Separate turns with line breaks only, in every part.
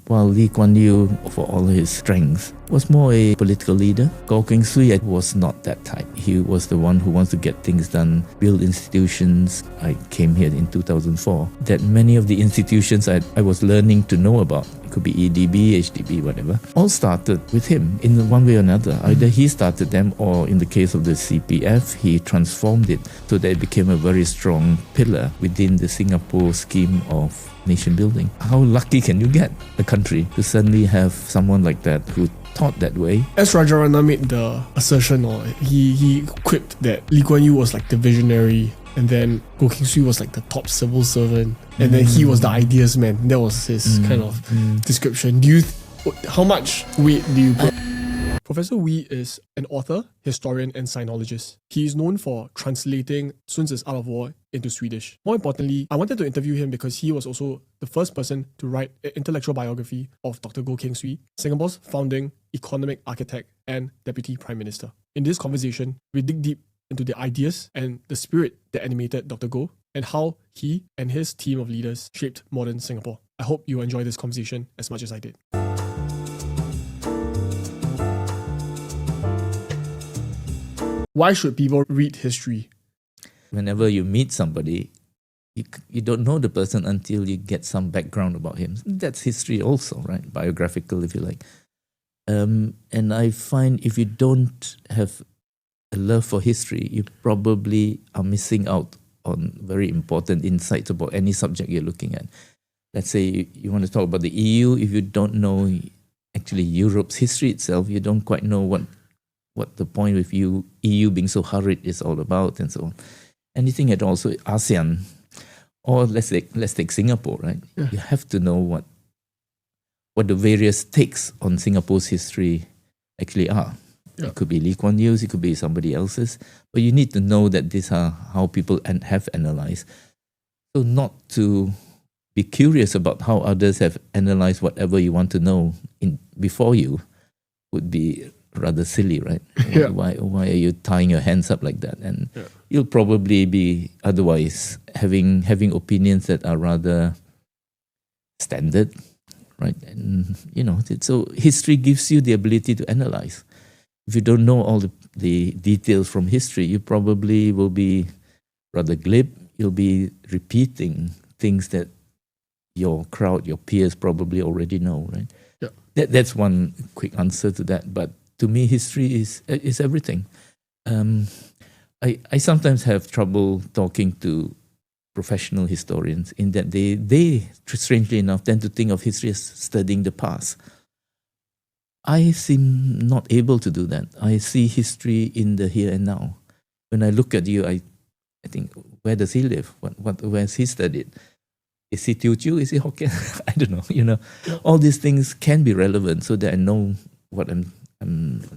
while Lee Kuan Yew, for all his strength, was more a political leader. Goh Keng Swee was not that type. He was the one who wants to get things done, build institutions. I came here in 2004. That many of the institutions I was learning to know about, it could be EDB, HDB, whatever, all started with him in one way or another. Either he started them, or in the case of the CPF, he transformed it so that it became a very strong pillar within the Singapore scheme of nation building. How lucky can you get a country to suddenly have someone like that who thought that way?
As Rajarana made the assertion, or he quipped that Lee Kuan Yew was like the visionary, and then Goh Keng Swee was like the top civil servant, and then he was the ideas man. That was his kind of description. How much weight do you put? Professor Ooi is an author, historian, and sinologist. He is known for translating Sun Tzu's Art of War into Swedish. More importantly, I wanted to interview him because he was also the first person to write an intellectual biography of Dr. Goh Keng Swee, Singapore's founding economic architect and Deputy Prime Minister. In this conversation, we dig deep into the ideas and the spirit that animated Dr. Goh, and how he and his team of leaders shaped modern Singapore. I hope you enjoy this conversation as much as I did. Why should people read history?
Whenever you meet somebody, you don't know the person until you get some background about him. That's history also, right? Biographical, if you like. And I find if you don't have a love for history, you probably are missing out on very important insights about any subject you're looking at. Let's say you want to talk about the EU. If you don't know actually Europe's history itself, you don't quite know what the point with EU being so hurried is all about, and so on. Anything at all, so ASEAN, or let's take Singapore, right? Yeah. You have to know what the various takes on Singapore's history actually are. Yeah. It could be Lee Kuan Yew's, it could be somebody else's, but you need to know that these are how people have analyzed. So not to be curious about how others have analyzed whatever you want to know before you would be rather silly, right? Yeah. Why are you tying your hands up like that? And you'll probably be otherwise having opinions that are rather standard, right? And so history gives you the ability to analyze. If you don't know all the details from history, you probably will be rather glib. You'll be repeating things that your crowd, your peers probably already know, right? Yeah. That's one quick answer to that. But to me, history is everything. I sometimes have trouble talking to professional historians in that they strangely enough tend to think of history as studying the past. I seem not able to do that. I see history in the here and now. When I look at you, I think, where does he live? Where has he studied? Is he Teochew? Is he Hokkien? I don't know. Yeah. All these things can be relevant so that I know what I'm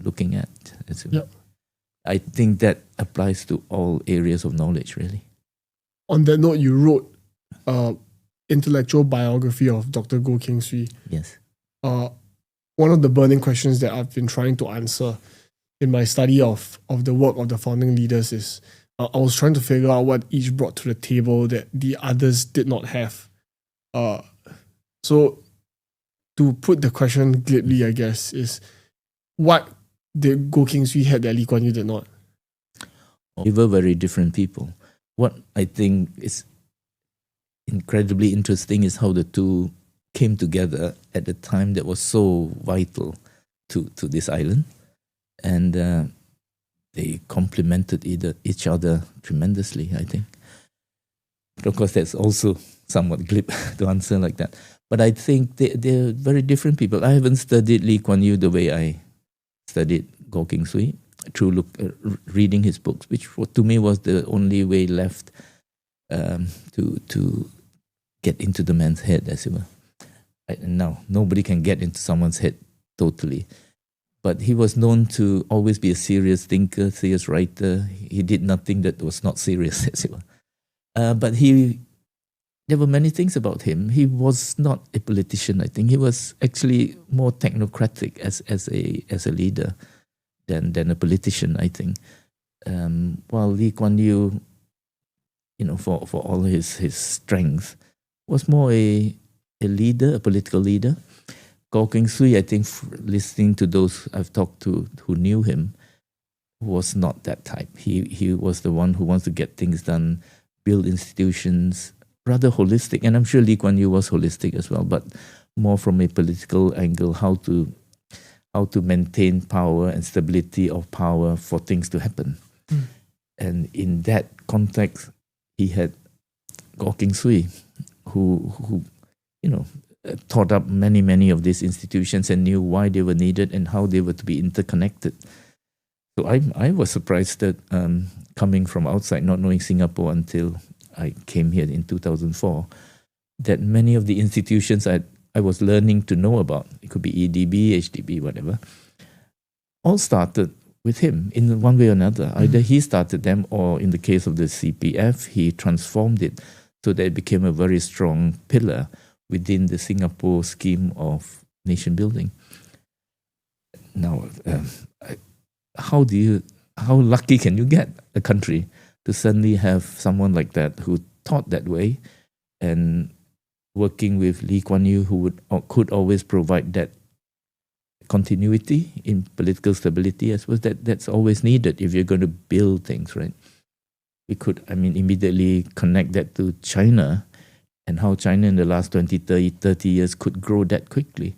looking at. Yeah. I think that applies to all areas of knowledge, really.
On that note, you wrote intellectual biography of Dr. Goh Keng Swee.
Yes.
One of the burning questions that I've been trying to answer in my study of the work of the founding leaders is I was trying to figure out what each brought to the table that the others did not have. So to put the question glibly, I guess, is what did Goh Keng Swee had that Lee Kuan Yew did not?
We were very different people. What I think is incredibly interesting is how the two came together at a time that was so vital to this island. And they complemented each other tremendously, I think. But of course, that's also somewhat glib to answer like that. But I think they're very different people. I haven't studied Lee Kuan Yew the way I studied Goh Keng Swee through reading his books, which to me was the only way left to get into the man's head, as it were. And now, nobody can get into someone's head totally. But he was known to always be a serious thinker, serious writer. He did nothing that was not serious, as it were. But there were many things about him. He was not a politician, I think. He was actually more technocratic as a leader than a politician, I think. While Lee Kuan Yew, for all his strength, was more a leader, a political leader. Goh Keng Swee, I think, listening to those I've talked to who knew him, was not that type. He was the one who wants to get things done, build institutions, rather holistic. And I'm sure Lee Kuan Yew was holistic as well, but more from a political angle, how to maintain power and stability of power for things to happen. And in that context, he had Goh Keng Swee, who thought up many of these institutions and knew why they were needed and how they were to be interconnected. So I was surprised that coming from outside, not knowing Singapore until I came here in 2004, that many of the institutions I was learning to know about, it could be EDB, HDB, whatever, all started with him in one way or another. Either he started them, or in the case of the CPF, he transformed it so that it became a very strong pillar within the Singapore scheme of nation building. Now, how lucky can you get a country to suddenly have someone like that who thought that way, and working with Lee Kuan Yew, who could always provide that continuity in political stability? I suppose that's always needed if you're going to build things, right? We could, immediately connect that to China and how China in the last 20, 30 years could grow that quickly.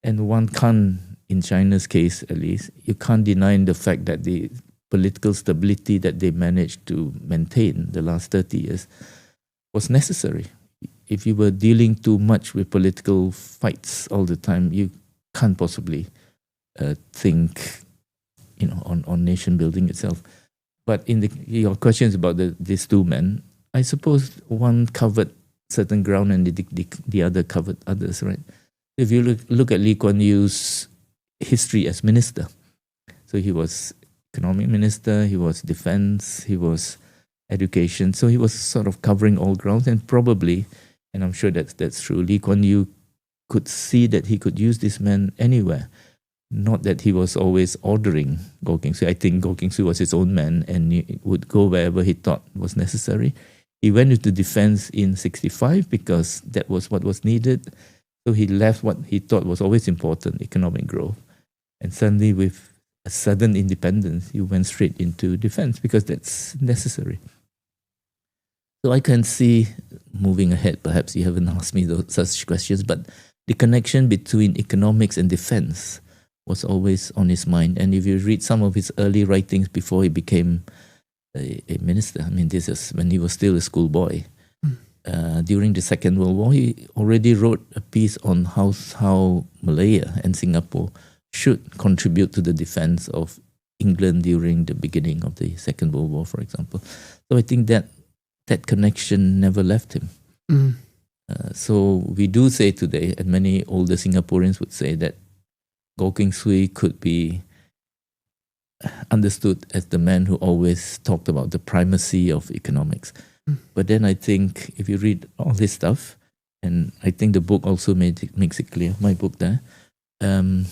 And one can't, in China's case at least, you can't deny the fact that the political stability that they managed to maintain the last 30 years was necessary. If you were dealing too much with political fights all the time, you can't possibly think, on nation building itself. But in your questions about these two men, I suppose one covered certain ground and the other covered others, right? If you look at Lee Kuan Yew's history as minister, so he was economic minister, he was defense, he was education, so he was sort of covering all grounds, and probably, and I'm sure that's true, Lee Kuan Yew could see that he could use this man anywhere. Not that he was always ordering Goh Keng Swee. I think Goh Keng Swee was his own man and he would go wherever he thought was necessary. He went into defense in 1965 because that was what was needed. So he left what he thought was always important, economic growth. And suddenly with a sudden independence, he went straight into defense because that's necessary. So I can see, moving ahead, perhaps you haven't asked me such questions, but the connection between economics and defense was always on his mind. And if you read some of his early writings before he became a minister, this is when he was still a schoolboy. During the Second World War, he already wrote a piece on how Malaya and Singapore should contribute to the defense of England during the beginning of the Second World War, for example. So I think that connection never left him. So we do say today, and many older Singaporeans would say, that Goh Keng Swee could be understood as the man who always talked about the primacy of economics. But then I think if you read all this stuff, and I think the book also makes it clear, my book there, it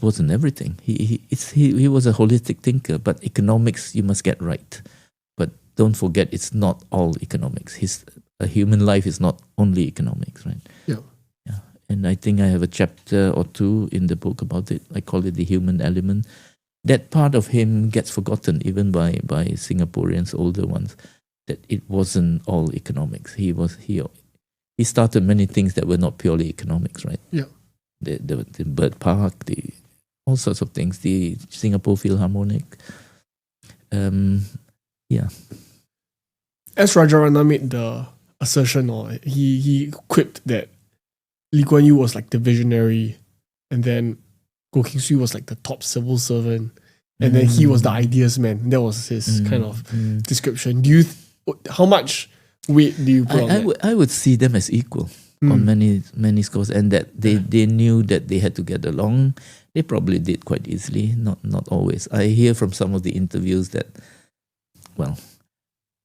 wasn't everything. He was a holistic thinker, but economics you must get right. But don't forget, it's not all economics. A human life is not only economics, right?
Yeah.
And I think I have a chapter or two in the book about it. I call it the human element. That part of him gets forgotten even by Singaporeans, older ones, that it wasn't all economics. He started many things that were not purely economics, right?
Yeah.
The bird park, all sorts of things, the Singapore Philharmonic. Yeah.
As Rajarana made the assertion, or he quipped that Lee Kuan Yew was like the visionary, and then Goh Keng Swee was like the top civil servant, and then he was the ideas man. That was his kind of description. How much weight do you put on that?
I would see them as equal on many scores, and that they knew that they had to get along. They probably did quite easily, not always. I hear from some of the interviews that, well,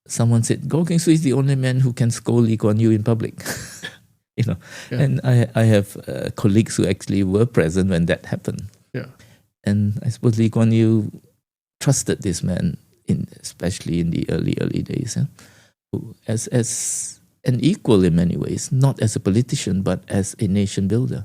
someone said Goh Keng Swee is the only man who can scold Lee Kuan Yew in public. Yeah. And I have colleagues who actually were present when that happened.
Yeah.
And I suppose Lee Kuan Yew trusted this man, especially in the early days. Who, as an equal in many ways, not as a politician, but as a nation builder.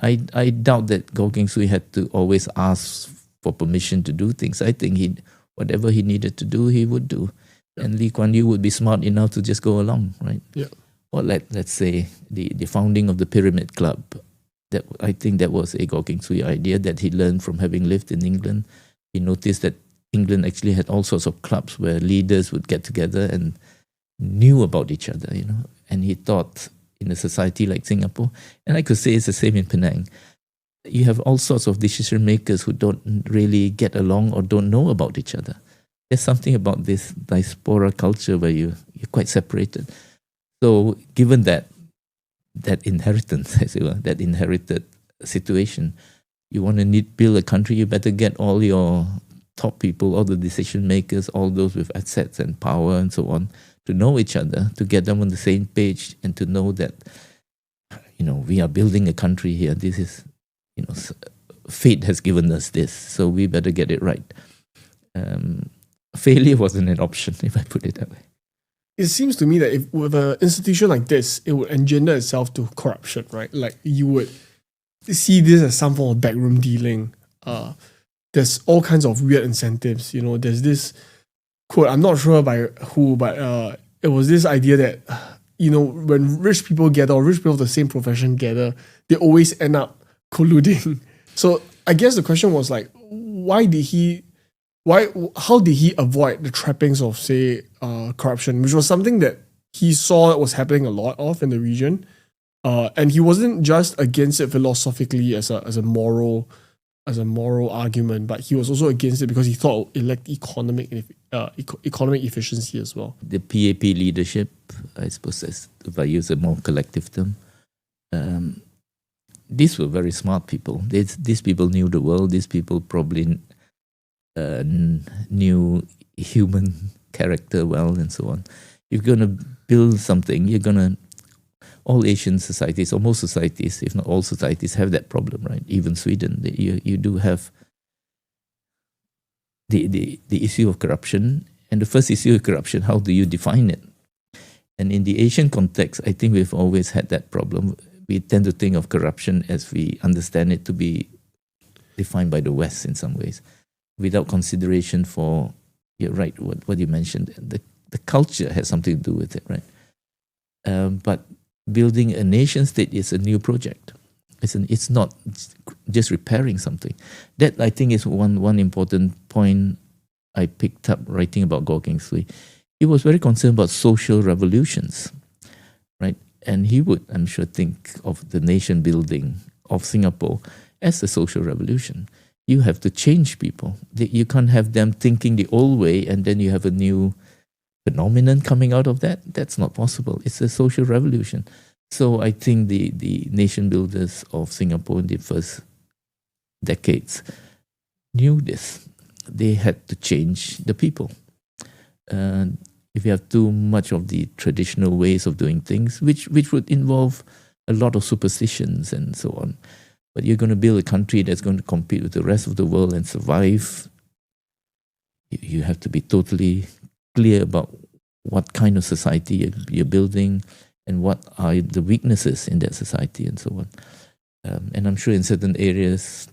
I doubt that Goh Keng Swee had to always ask for permission to do things. I think whatever he needed to do, he would do. Yeah. And Lee Kuan Yew would be smart enough to just go along, right?
Yeah.
Or let's say the founding of the Pyramid Club. That I think that was a Goh Keng Swee idea that he learned from having lived in England. He noticed that England actually had all sorts of clubs where leaders would get together and knew about each other, And he thought, in a society like Singapore, and I could say it's the same in Penang, you have all sorts of decision makers who don't really get along or don't know about each other. There's something about this diaspora culture where you're quite separated. So given that inheritance, as it were, that inherited situation, you want to build a country, you better get all your top people, all the decision makers, all those with assets and power and so on, to know each other, to get them on the same page, and to know that, we are building a country here. This is, fate has given us this, so we better get it right. Failure wasn't an option, if I put it that way.
It seems to me that if with an institution like this, it would engender itself to corruption, right? Like you would see this as some form of backroom dealing. There's all kinds of weird incentives. There's this quote, I'm not sure by who, but it was this idea that, when rich people gather, or rich people of the same profession gather, they always end up colluding. So I guess the question was like, how did he avoid the trappings of, say, corruption, which was something that he saw was happening a lot of in the region. And he wasn't just against it philosophically as a moral argument, but he was also against it because he thought it lacked economic efficiency as well.
The PAP leadership, I suppose, if I use a more collective term, these were very smart people. These people knew the world. These people probably knew human character well and so on. You're going to build something, all Asian societies, or most societies, if not all societies, have that problem, right? Even Sweden, you do have the issue of corruption. And the first issue of corruption, how do you define it? And in the Asian context, I think we've always had that problem. We tend to think of corruption as we understand it to be defined by the West in some ways, without consideration for, you're right, what you mentioned, the culture has something to do with it, right? But building a nation state is a new project. It's not just repairing something. That, I think, is one important point I picked up writing about Goh Keng Swee. He was very concerned about social revolutions, right? And he would, I'm sure, think of the nation building of Singapore as a social revolution. You have to change people. You can't have them thinking the old way and then you have a new phenomenon coming out of that. That's not possible. It's a social revolution. So I think the nation builders of Singapore in the first decades knew this. They had to change the people. If you have too much of the traditional ways of doing things, which would involve a lot of superstitions and so on, but you're going to build a country that's going to compete with the rest of the world and survive, you have to be totally clear about what kind of society you're building and what are the weaknesses in that society and so on. And I'm sure in certain areas,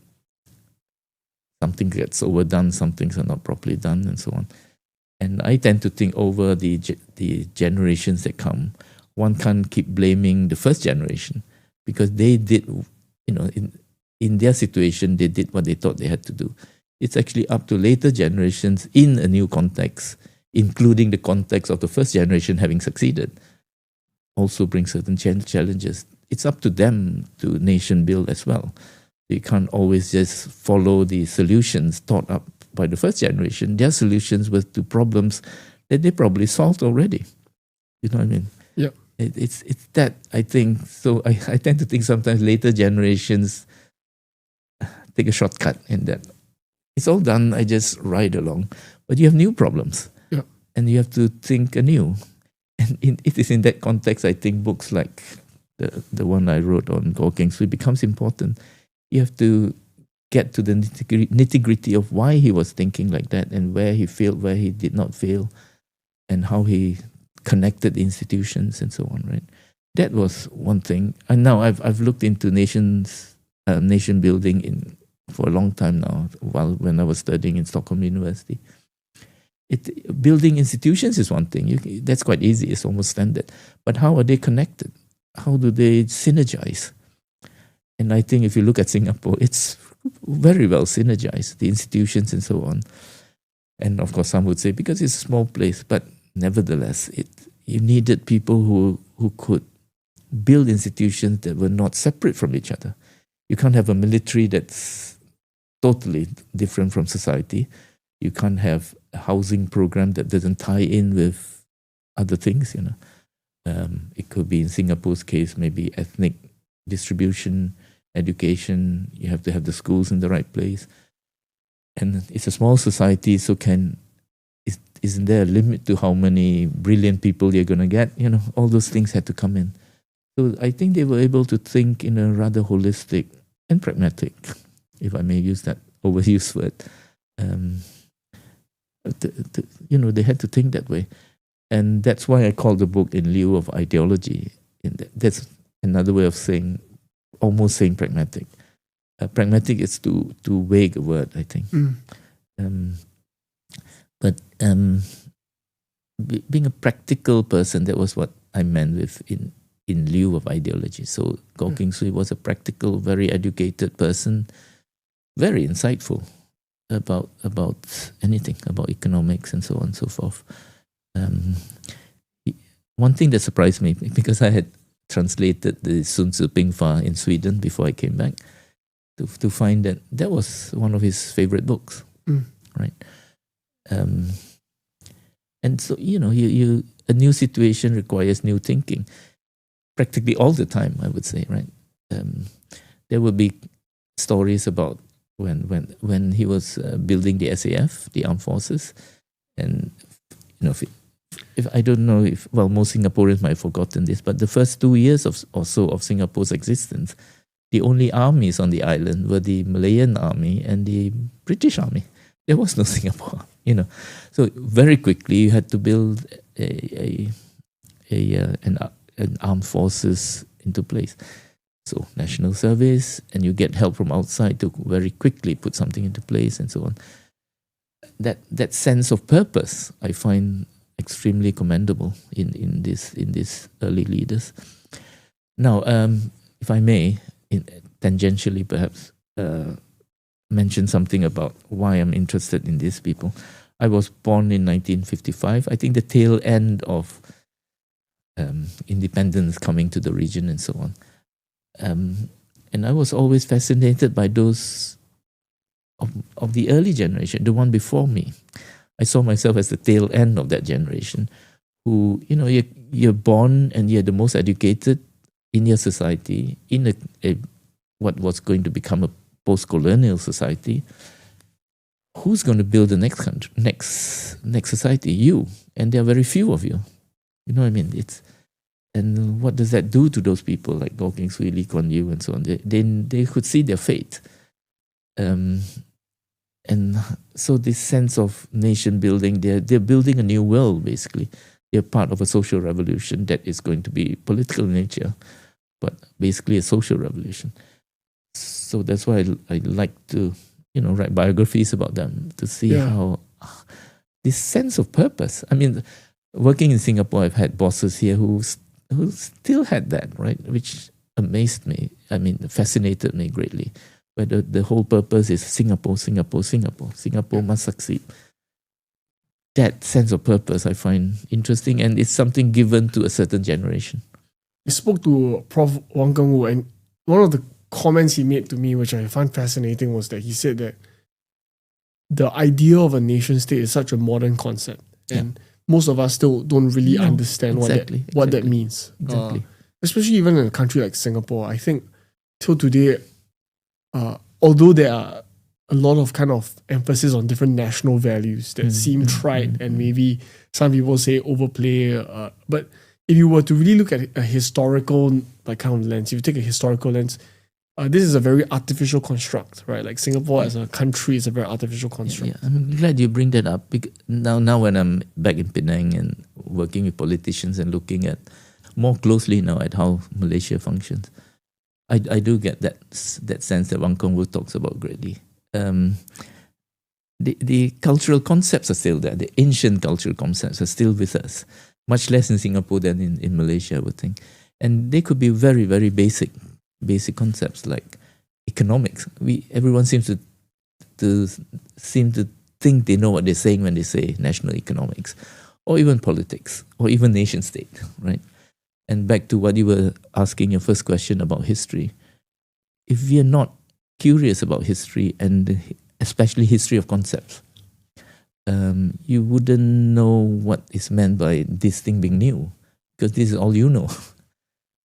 something gets overdone, some things are not properly done and so on. And I tend to think over the generations that come, one can't keep blaming the first generation because they did, in their situation, they did what they thought they had to do. It's actually up to later generations in a new context, including the context of the first generation having succeeded, also bring certain challenges. It's up to them to nation build as well. You can't always just follow the solutions thought up by the first generation. Their solutions were to problems that they probably solved already. You know what I mean?
Yeah.
It's that, I think. So I tend to think sometimes later generations take a shortcut in that. It's all done, I just ride along. But you have new problems.
Yeah.
And you have to think anew. And it is in that context, I think books like the one I wrote on Goh Keng Swee becomes important. You have to get to the nitty-gritty of why he was thinking like that and where he failed, where he did not fail, and how he connected institutions and so on, right? That was one thing. And now I've looked into nation building for a long time now, when I was studying in Stockholm University. Building institutions is one thing. That's quite easy. It's almost standard. But how are they connected? How do they synergize? And I think if you look at Singapore, it's very well synergized, the institutions and so on. And of course, some would say because it's a small place, but nevertheless, you needed people who could build institutions that were not separate from each other. You can't have a military that's totally different from society. You can't have a housing program that doesn't tie in with other things, you know. It could be, in Singapore's case, maybe ethnic distribution, education. You have to have the schools in the right place. And it's a small society, so isn't there a limit to how many brilliant people you're going to get? You know, all those things had to come in. So I think they were able to think in a rather holistic and pragmatic, if I may use that overused word. They had to think that way. And that's why I call the book In Lieu of Ideology. That's another way of almost saying pragmatic. Pragmatic is too vague a word, I think. But being a practical person, that was what I meant with in lieu of ideology. So Goh Keng Swee was a practical, very educated person, very insightful about anything, about economics and so on and so forth. One thing that surprised me, because I had translated the Sun Tzu Ping Fa in Sweden before I came back, to find that was one of his favorite books, right? And so, a new situation requires new thinking, practically all the time, I would say, right? There will be stories about when he was building the SAF, the armed forces, and if I don't know most Singaporeans might have forgotten this, but the first 2 years or so of Singapore's existence, the only armies on the island were the Malayan army and the British army. There was no Singapore, So very quickly you had to build an armed forces into place. So national service, and you get help from outside to very quickly put something into place and so on. That sense of purpose I find extremely commendable in these early leaders. Now, if I may, tangentially perhaps, mention something about why I'm interested in these people. I was born in 1955. I think the tail end of independence coming to the region and so on. And I was always fascinated by those of the early generation, the one before me. I saw myself as the tail end of that generation who, you're born and you're the most educated in your society, in what was going to become a post-colonial society. Who's going to build the next country, next society? You. And there are very few of you. You know what I mean? And what does that do to those people like Goh Keng Swee, Lee Kuan Yew, and so on? They could see their fate. And so this sense of nation building, they're building a new world, basically. They're part of a social revolution that is going to be political in nature, but basically a social revolution. So that's why I like to, write biographies about them, to see how this sense of purpose. I mean, working in Singapore, I've had bosses here who still had that, right? Which amazed me. I mean, fascinated me greatly. Where the whole purpose is Singapore, Singapore, Singapore. Singapore must succeed. That sense of purpose I find interesting, and it's something given to a certain generation.
I spoke to Prof. Wang Keng Wu, and one of the comments he made to me, which I find fascinating, was that he said that the idea of a nation state is such a modern concept, and most of us still don't really understand what that means.
Exactly.
Especially even in a country like Singapore, I think till today, although there are a lot of kind of emphasis on different national values that seem trite and maybe some people say overplay, but if you were to really look at a historical kind of lens, if you take a historical lens, this is a very artificial construct, right? Like Singapore as a country is a very artificial construct.
Yeah, I'm glad you bring that up. Now when I'm back in Penang and working with politicians and looking at more closely now at how Malaysia functions, I do get that sense that Wang Kong Wu talks about greatly. The cultural concepts are still there. The ancient cultural concepts are still with us, much less in Singapore than in Malaysia, I would think. And they could be very, very basic concepts like economics. Everyone seems to think they know what they're saying when they say national economics, or even politics, or even nation state, right? And back to what you were asking your first question about history. If we are not curious about history, and especially history of concepts, you wouldn't know what is meant by this thing being new, because this is all you know.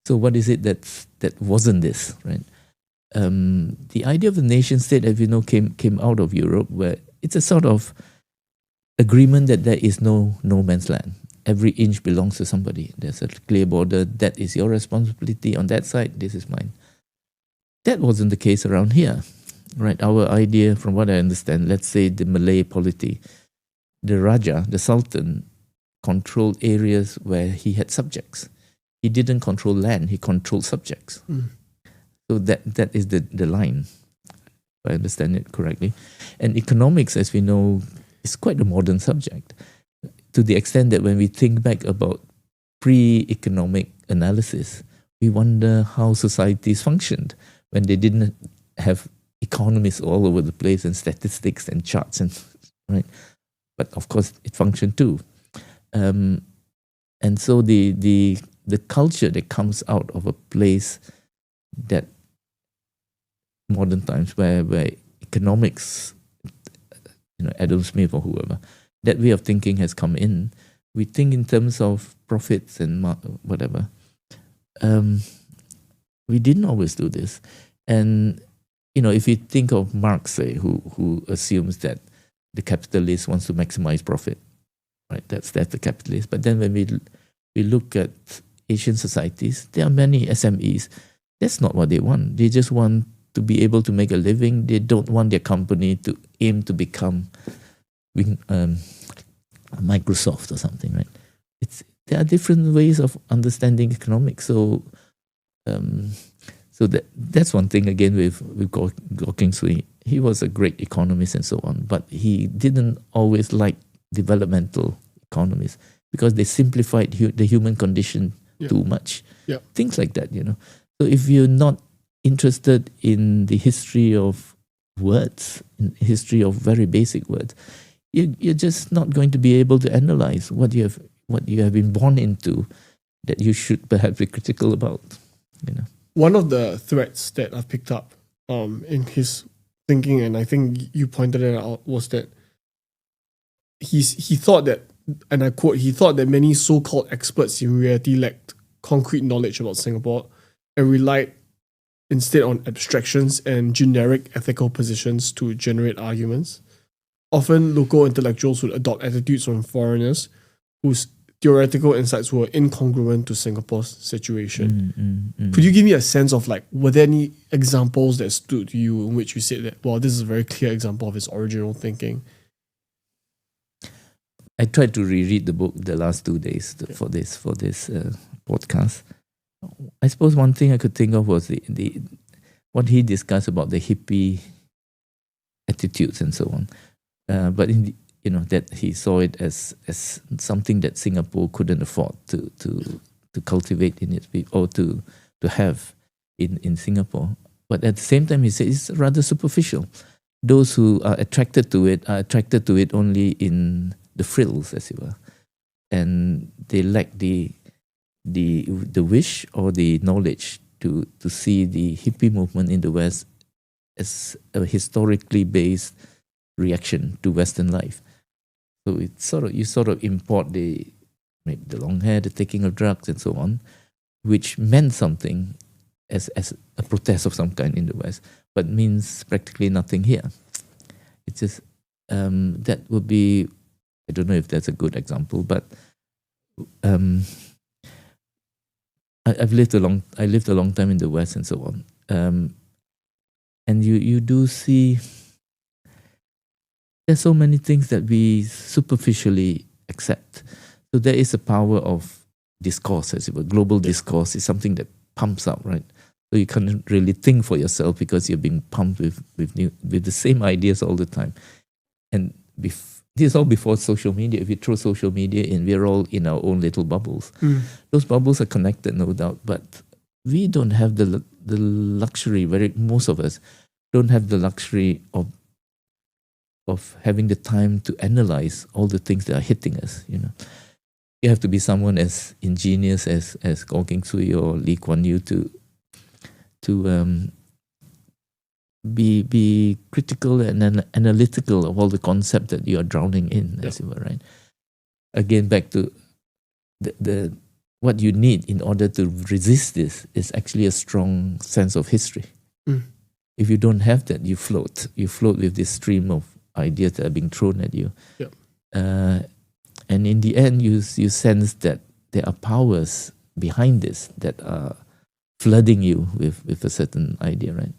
So what is it that wasn't this, right? The idea of the nation state, as you know, came out of Europe, where it's a sort of agreement that there is no man's land. Every inch belongs to somebody. There's a clear border. That is your responsibility. On that side, this is mine. That wasn't the case around here, right? Our idea, from what I understand, let's say the Malay polity, the Raja, the Sultan, controlled areas where he had subjects. He didn't control land, he controlled subjects. So that is the line, if I understand it correctly. And economics, as we know, is quite a modern subject, to the extent that when we think back about pre-economic analysis, we wonder how societies functioned when they didn't have economists all over the place and statistics and charts, and right. But of course, it functioned too. And so the culture that comes out of a place that modern times where economics, Adam Smith or whoever, that way of thinking has come in. We think in terms of profits and whatever. We didn't always do this. And, if you think of Marx, say, who assumes that the capitalist wants to maximize profit, right? That's the capitalist. But then when we look at Asian societies, there are many SMEs. That's not what they want. They just want to be able to make a living. They don't want their company to aim to become Microsoft or something, right? There are different ways of understanding economics. So that's one thing again with Goh Keng Swee. He was a great economist and so on, but he didn't always like developmental economists because they simplified the human condition too much.
Yeah.
Things like that, So if you're not interested in the history of words, in history of very basic words, you're just not going to be able to analyze what you have been born into that you should perhaps be critical about.
One of the threads that I've picked up in his thinking, and I think you pointed it out, was that he thought that, and I quote, he thought that many so-called experts in reality lacked concrete knowledge about Singapore and relied instead on abstractions and generic ethical positions to generate arguments. Often, local intellectuals would adopt attitudes from foreigners whose theoretical insights were incongruent to Singapore's situation. Could you give me a sense of, were there any examples that stood to you in which you said that, well, this is a very clear example of his original thinking?
I tried to reread the book the last 2 days for this podcast. I suppose one thing I could think of was the what he discussed about the hippie attitudes and so on. But that he saw it as something that Singapore couldn't afford to cultivate in its people, or to have in Singapore. But at the same time, he said it's rather superficial. Those who are attracted to it only in the frills, as it were, and they lack the wish or the knowledge to see the hippie movement in the West as a historically based reaction to Western life. So you sort of import the long hair, the taking of drugs, and so on, which meant something as a protest of some kind in the West, but means practically nothing here. It's just that would be, I don't know if that's a good example, but I lived a long time in the West and so on. And you do see there's so many things that we superficially accept. So there is a power of discourse, as it were. Global discourse is something that pumps up, right? So you can't really think for yourself because you're being pumped with the same ideas all the time. And this is all before social media. If you throw social media in, we're all in our own little bubbles. Those bubbles are connected, no doubt, but we don't have the luxury. Most of us don't have the luxury of having the time to analyze all the things that are hitting us. You have to be someone as ingenious as Goh Keng Swee or Lee Kuan Yew to be critical and analytical of all the concept that you are drowning in, as it were, right? Again, back to the what you need in order to resist this is actually a strong sense of history. If you don't have that, you float. You float with this stream of ideas that are being thrown at you. And in the end, you sense that there are powers behind this that are flooding you with a certain idea, right?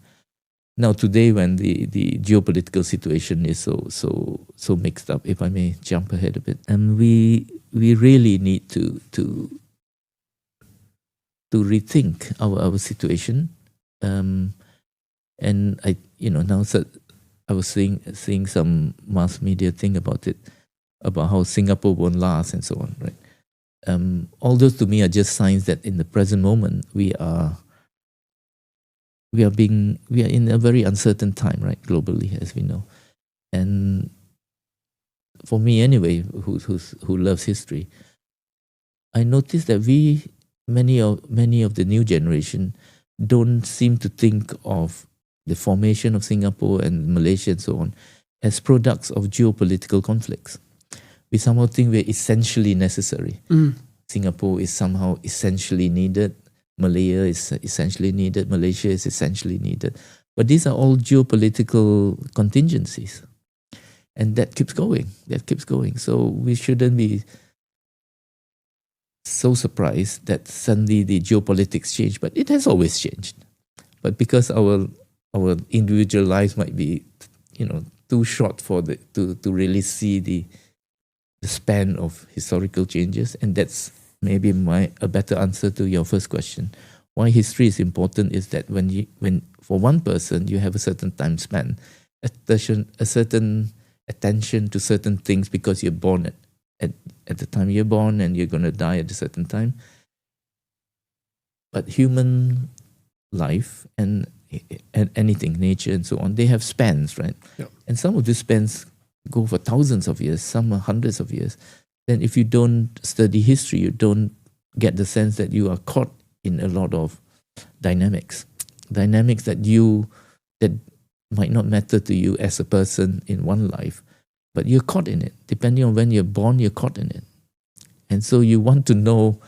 Now, today, when the geopolitical situation is so mixed up, if I may jump ahead a bit, and we really need to rethink our situation. And I now I was seeing some mass media thing about it, about how Singapore won't last and so on, right? All those to me are just signs that in the present moment we are in a very uncertain time, right, globally, as we know. And for me anyway, who loves history, I noticed that many of the new generation don't seem to think of the formation of Singapore and Malaysia and so on as products of geopolitical conflicts. We somehow think we're essentially necessary. Singapore is somehow essentially needed. Malaya is essentially needed. Malaysia is essentially needed. But these are all geopolitical contingencies. And that keeps going. So we shouldn't be so surprised that suddenly the geopolitics change. But it has always changed. But because our individual lives might be, too short to really see the span of historical changes, and that's maybe a better answer to your first question. Why history is important is that when for one person you have a certain time span, a certain attention to certain things because you're born at the time you're born and you're going to die at a certain time. But human life and anything, nature and so on, they have spans, right? And some of these spans go for thousands of years, some are hundreds of years. Then if you don't study history, you don't get the sense that you are caught in a lot of dynamics that might not matter to you as a person in one life, but you're caught in it. Depending on when you're born, you're caught in it. And so you want to know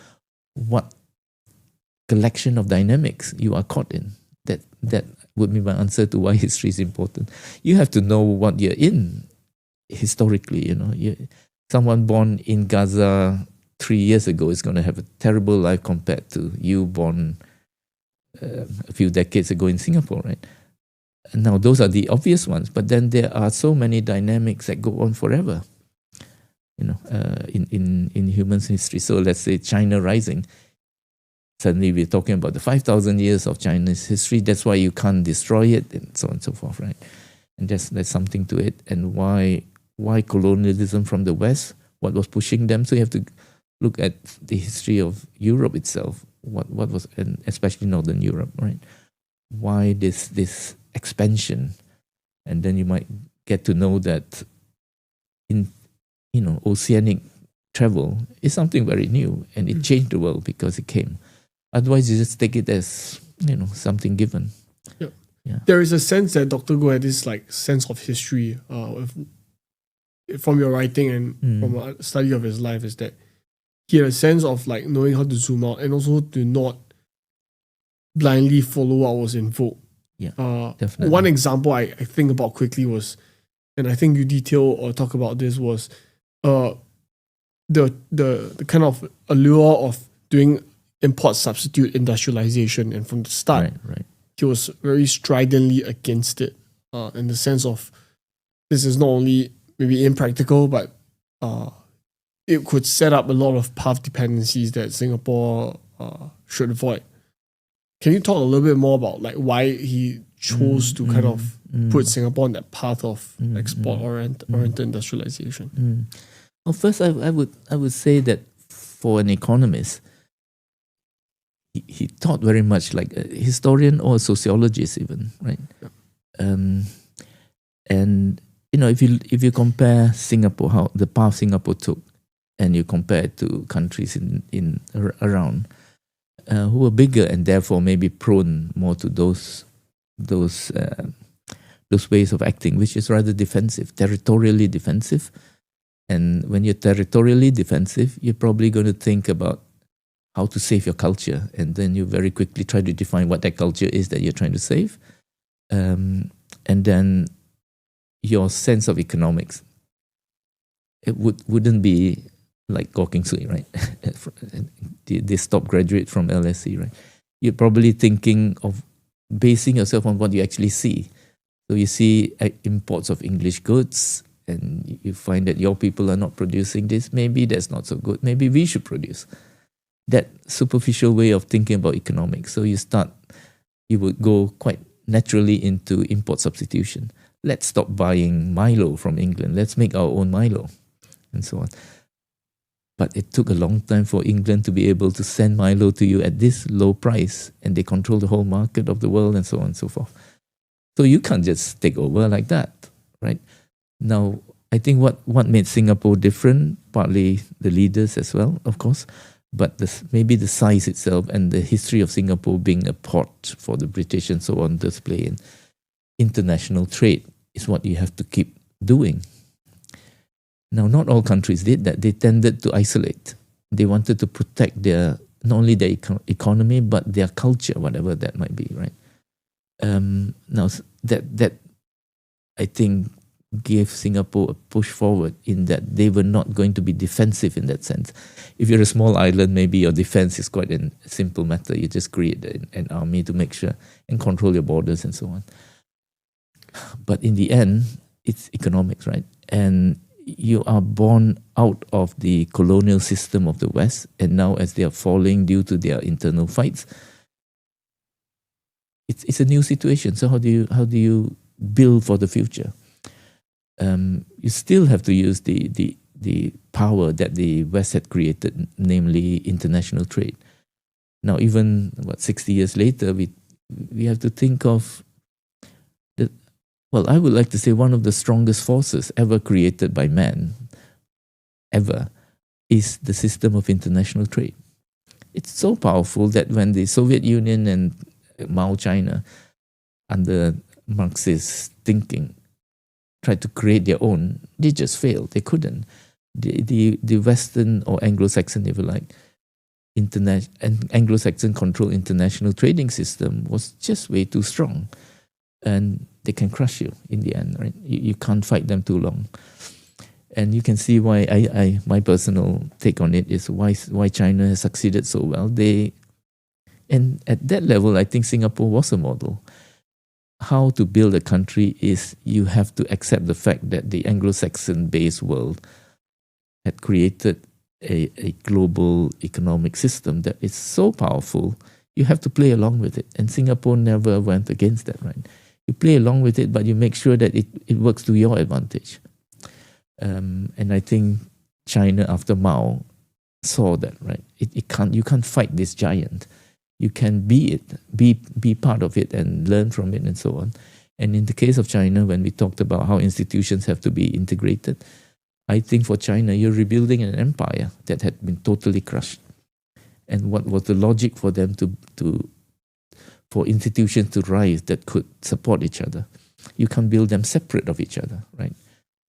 what collection of dynamics you are caught in. That would be my answer to why history is important. You have to know what you're in historically. Someone born in Gaza 3 years ago is going to have a terrible life compared to you born a few decades ago in Singapore, right? And now those are the obvious ones, but then there are so many dynamics that go on forever, in human history. So let's say China rising. Suddenly we're talking about the 5,000 years of China's history. That's why you can't destroy it, and so on and so forth, right? And there's something to it. And why colonialism from the West? What was pushing them? So you have to look at the history of Europe itself. What was, and especially Northern Europe, right? Why this expansion? And then you might get to know that oceanic travel is something very new, and it changed the world because it came. Otherwise, you just take it as something given. Yeah.
There is a sense that Dr. Goh had this sense of history from your writing and from a study of his life, is that he had a sense of knowing how to zoom out and also to not blindly follow what was in vogue.
Yeah, definitely.
One example I think about quickly was, and I think you detail or talk about this, was the kind of allure of doing import substitute industrialization, and from the start,
right.
he was very stridently against it, in the sense of this is not only maybe impractical, but it could set up a lot of path dependencies that Singapore should avoid. Can you talk a little bit more about like why he chose to kind of put Singapore on that path of export-oriented industrialization?
Well, first, I would say that for an economist, he thought very much like a historian or a sociologist, even, right?
Yeah.
And if you compare Singapore, how the path Singapore took, and you compare it to countries in around who are bigger and therefore maybe prone more to those ways of acting, which is rather defensive, territorially defensive. And when you're territorially defensive, you're probably going to think about how to save your culture, and then you very quickly try to define what that culture is that you're trying to save, and then your sense of economics, it wouldn't be like Goh Keng Swee, right? This top graduate from LSE, right? You're probably thinking of basing yourself on what you actually see. So you see imports of English goods, and you find that your people are not producing this. Maybe that's not so good. Maybe we should produce. That superficial way of thinking about economics. So you would go quite naturally into import substitution. Let's stop buying Milo from England. Let's make our own Milo, and so on. But it took a long time for England to be able to send Milo to you at this low price, and they control the whole market of the world, and so on and so forth. So you can't just take over like that, right? Now, I think what made Singapore different, partly the leaders as well, of course, but maybe the size itself and the history of Singapore being a port for the British and so on, display in international trade is what you have to keep doing. Now, not all countries did that. They tended to isolate. They wanted to protect not only their economy, but their culture, whatever that might be, right? Now, that I think gave Singapore a push forward in that they were not going to be defensive in that sense. If you're a small island, maybe your defense is quite a simple matter. You just create an army to make sure and control your borders and so on. But in the end, it's economics, right? And you are born out of the colonial system of the West, and now as they are falling due to their internal fights, it's a new situation. So how do you build for the future? You still have to use the power that the West had created, namely international trade. Now, even 60 years later, we have to think of I would like to say one of the strongest forces ever created by man, ever, is the system of international trade. It's so powerful that when the Soviet Union and Mao China, under Marxist thinking, tried to create their own, they just failed. They couldn't. The Western or Anglo-Saxon, if you like, Anglo-Saxon controlled international trading system was just way too strong. And they can crush you in the end, right? You can't fight them too long. And you can see why my personal take on it is why China has succeeded so well. And at that level, I think Singapore was a model. How to build a country is you have to accept the fact that the Anglo-Saxon-based world had created a global economic system that is so powerful, you have to play along with it. And Singapore never went against that, right? You play along with it, but you make sure that it works to your advantage. And I think China after Mao saw that, right? You can't fight this giant. You can be part of it and learn from it and so on. And in the case of China, when we talked about how institutions have to be integrated, I think for China, you're rebuilding an empire that had been totally crushed. And what was the logic for them for institutions to rise that could support each other? You can't build them separate of each other, right?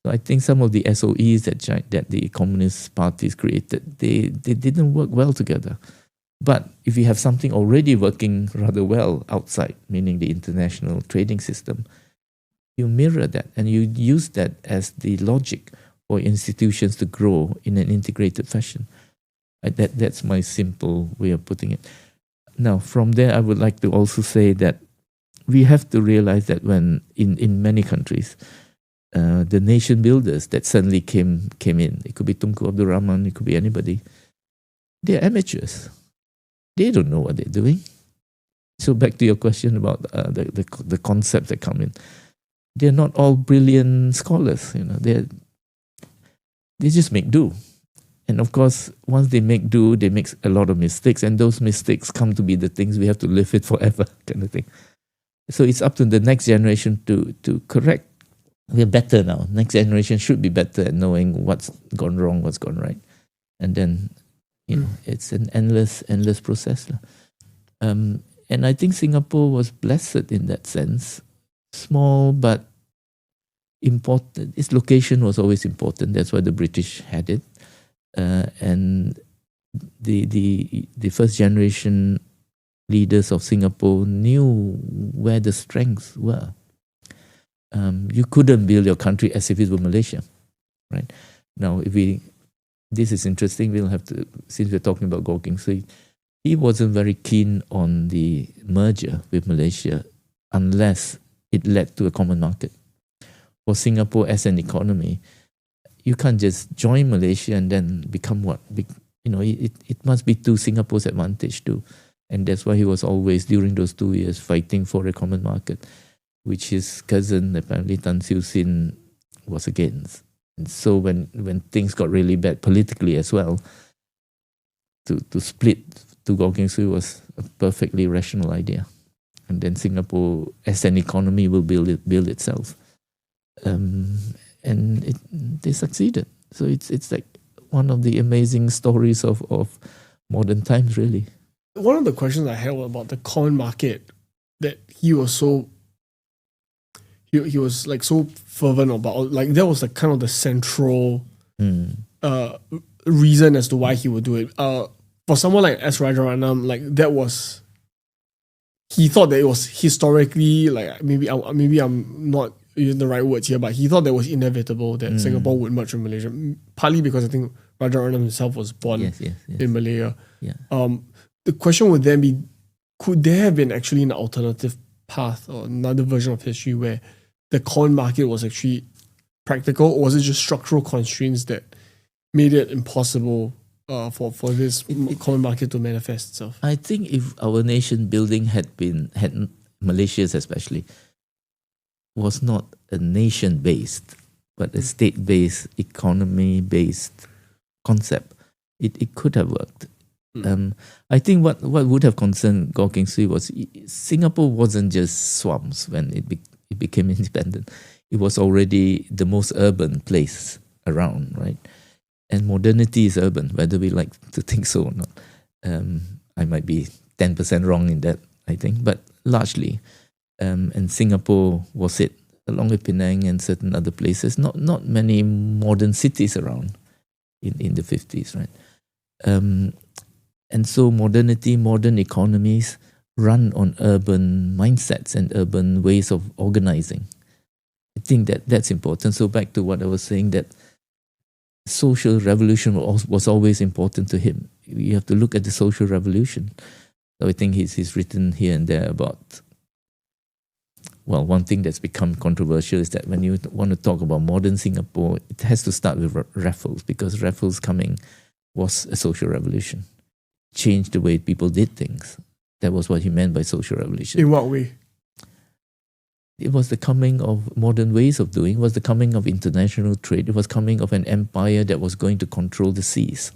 So I think some of the SOEs that the communist parties created, they didn't work well together. But if you have something already working rather well outside, meaning the international trading system, you mirror that and you use that as the logic for institutions to grow in an integrated fashion. That's my simple way of putting it. Now, from there, I would like to also say that we have to realize that when in many countries, the nation builders that suddenly came in, it could be Tunku Abdul Rahman, it could be anybody, they're amateurs. They don't know what they're doing. So back to your question about the concepts that come in, they're not all brilliant scholars. They just make do. And of course, once they make do, they make a lot of mistakes, and those mistakes come to be the things we have to live with forever, kind of thing. So it's up to the next generation to correct. We're better now. Next generation should be better at knowing what's gone wrong, what's gone right, and then it's an endless process. And I think Singapore was blessed in that sense. Small but important. Its location was always important. That's why the British had it. And the first generation leaders of Singapore knew where the strengths were. You couldn't build your country as if it were Malaysia, right? Now, this is interesting. We'll have to, since we're talking about Goh Keng Swee, he wasn't very keen on the merger with Malaysia unless it led to a common market. For Singapore as an economy, you can't just join Malaysia and then become what? It must be to Singapore's advantage too. And that's why he was always, during those 2 years, fighting for a common market, which his cousin, apparently Tan Siew Sin, was against. And so when things got really bad politically as well, to split to Goh Keng Swee was a perfectly rational idea. And then Singapore, as an economy, will build itself. And they succeeded. So it's like one of the amazing stories of modern times, really.
One of the questions I had about the common market that he was so so fervent about, like that was like kind of the central reason as to why he would do it. For someone like S. Rajaratnam, like that was, he thought that it was historically, like maybe I'm not using the right words here, but he thought that was inevitable that Singapore would merge with Malaysia, partly because I think Rajaratnam himself was born in Malaya.
Yeah.
The question would then be, could there have been actually an alternative path or another version of history where the common market was actually practical, or was it just structural constraints that made it impossible for this common market to manifest itself?
I think if our nation building had Malaysia's especially, was not a nation-based, but a state-based, economy-based concept, it could have worked. I think what would have concerned Goh Keng Swee was Singapore wasn't just swamps when it became independent. It was already the most urban place around, right? And modernity is urban, whether we like to think so or not. I might be 10% wrong in that, I think, but largely. And Singapore was it, along with Penang and certain other places. Not many modern cities around in the 50s, right? And so modernity, modern economies run on urban mindsets and urban ways of organizing. I think that's important. So back to what I was saying, that social revolution was always important to him. You have to look at the social revolution. So I think he's written here and there about, well, one thing that's become controversial is that when you want to talk about modern Singapore, it has to start with Raffles, because Raffles coming was a social revolution. Changed the way people did things. That was what he meant by social revolution.
In what way?
It was the coming of modern ways of doing. It was the coming of international trade. It was coming of an empire that was going to control the seas,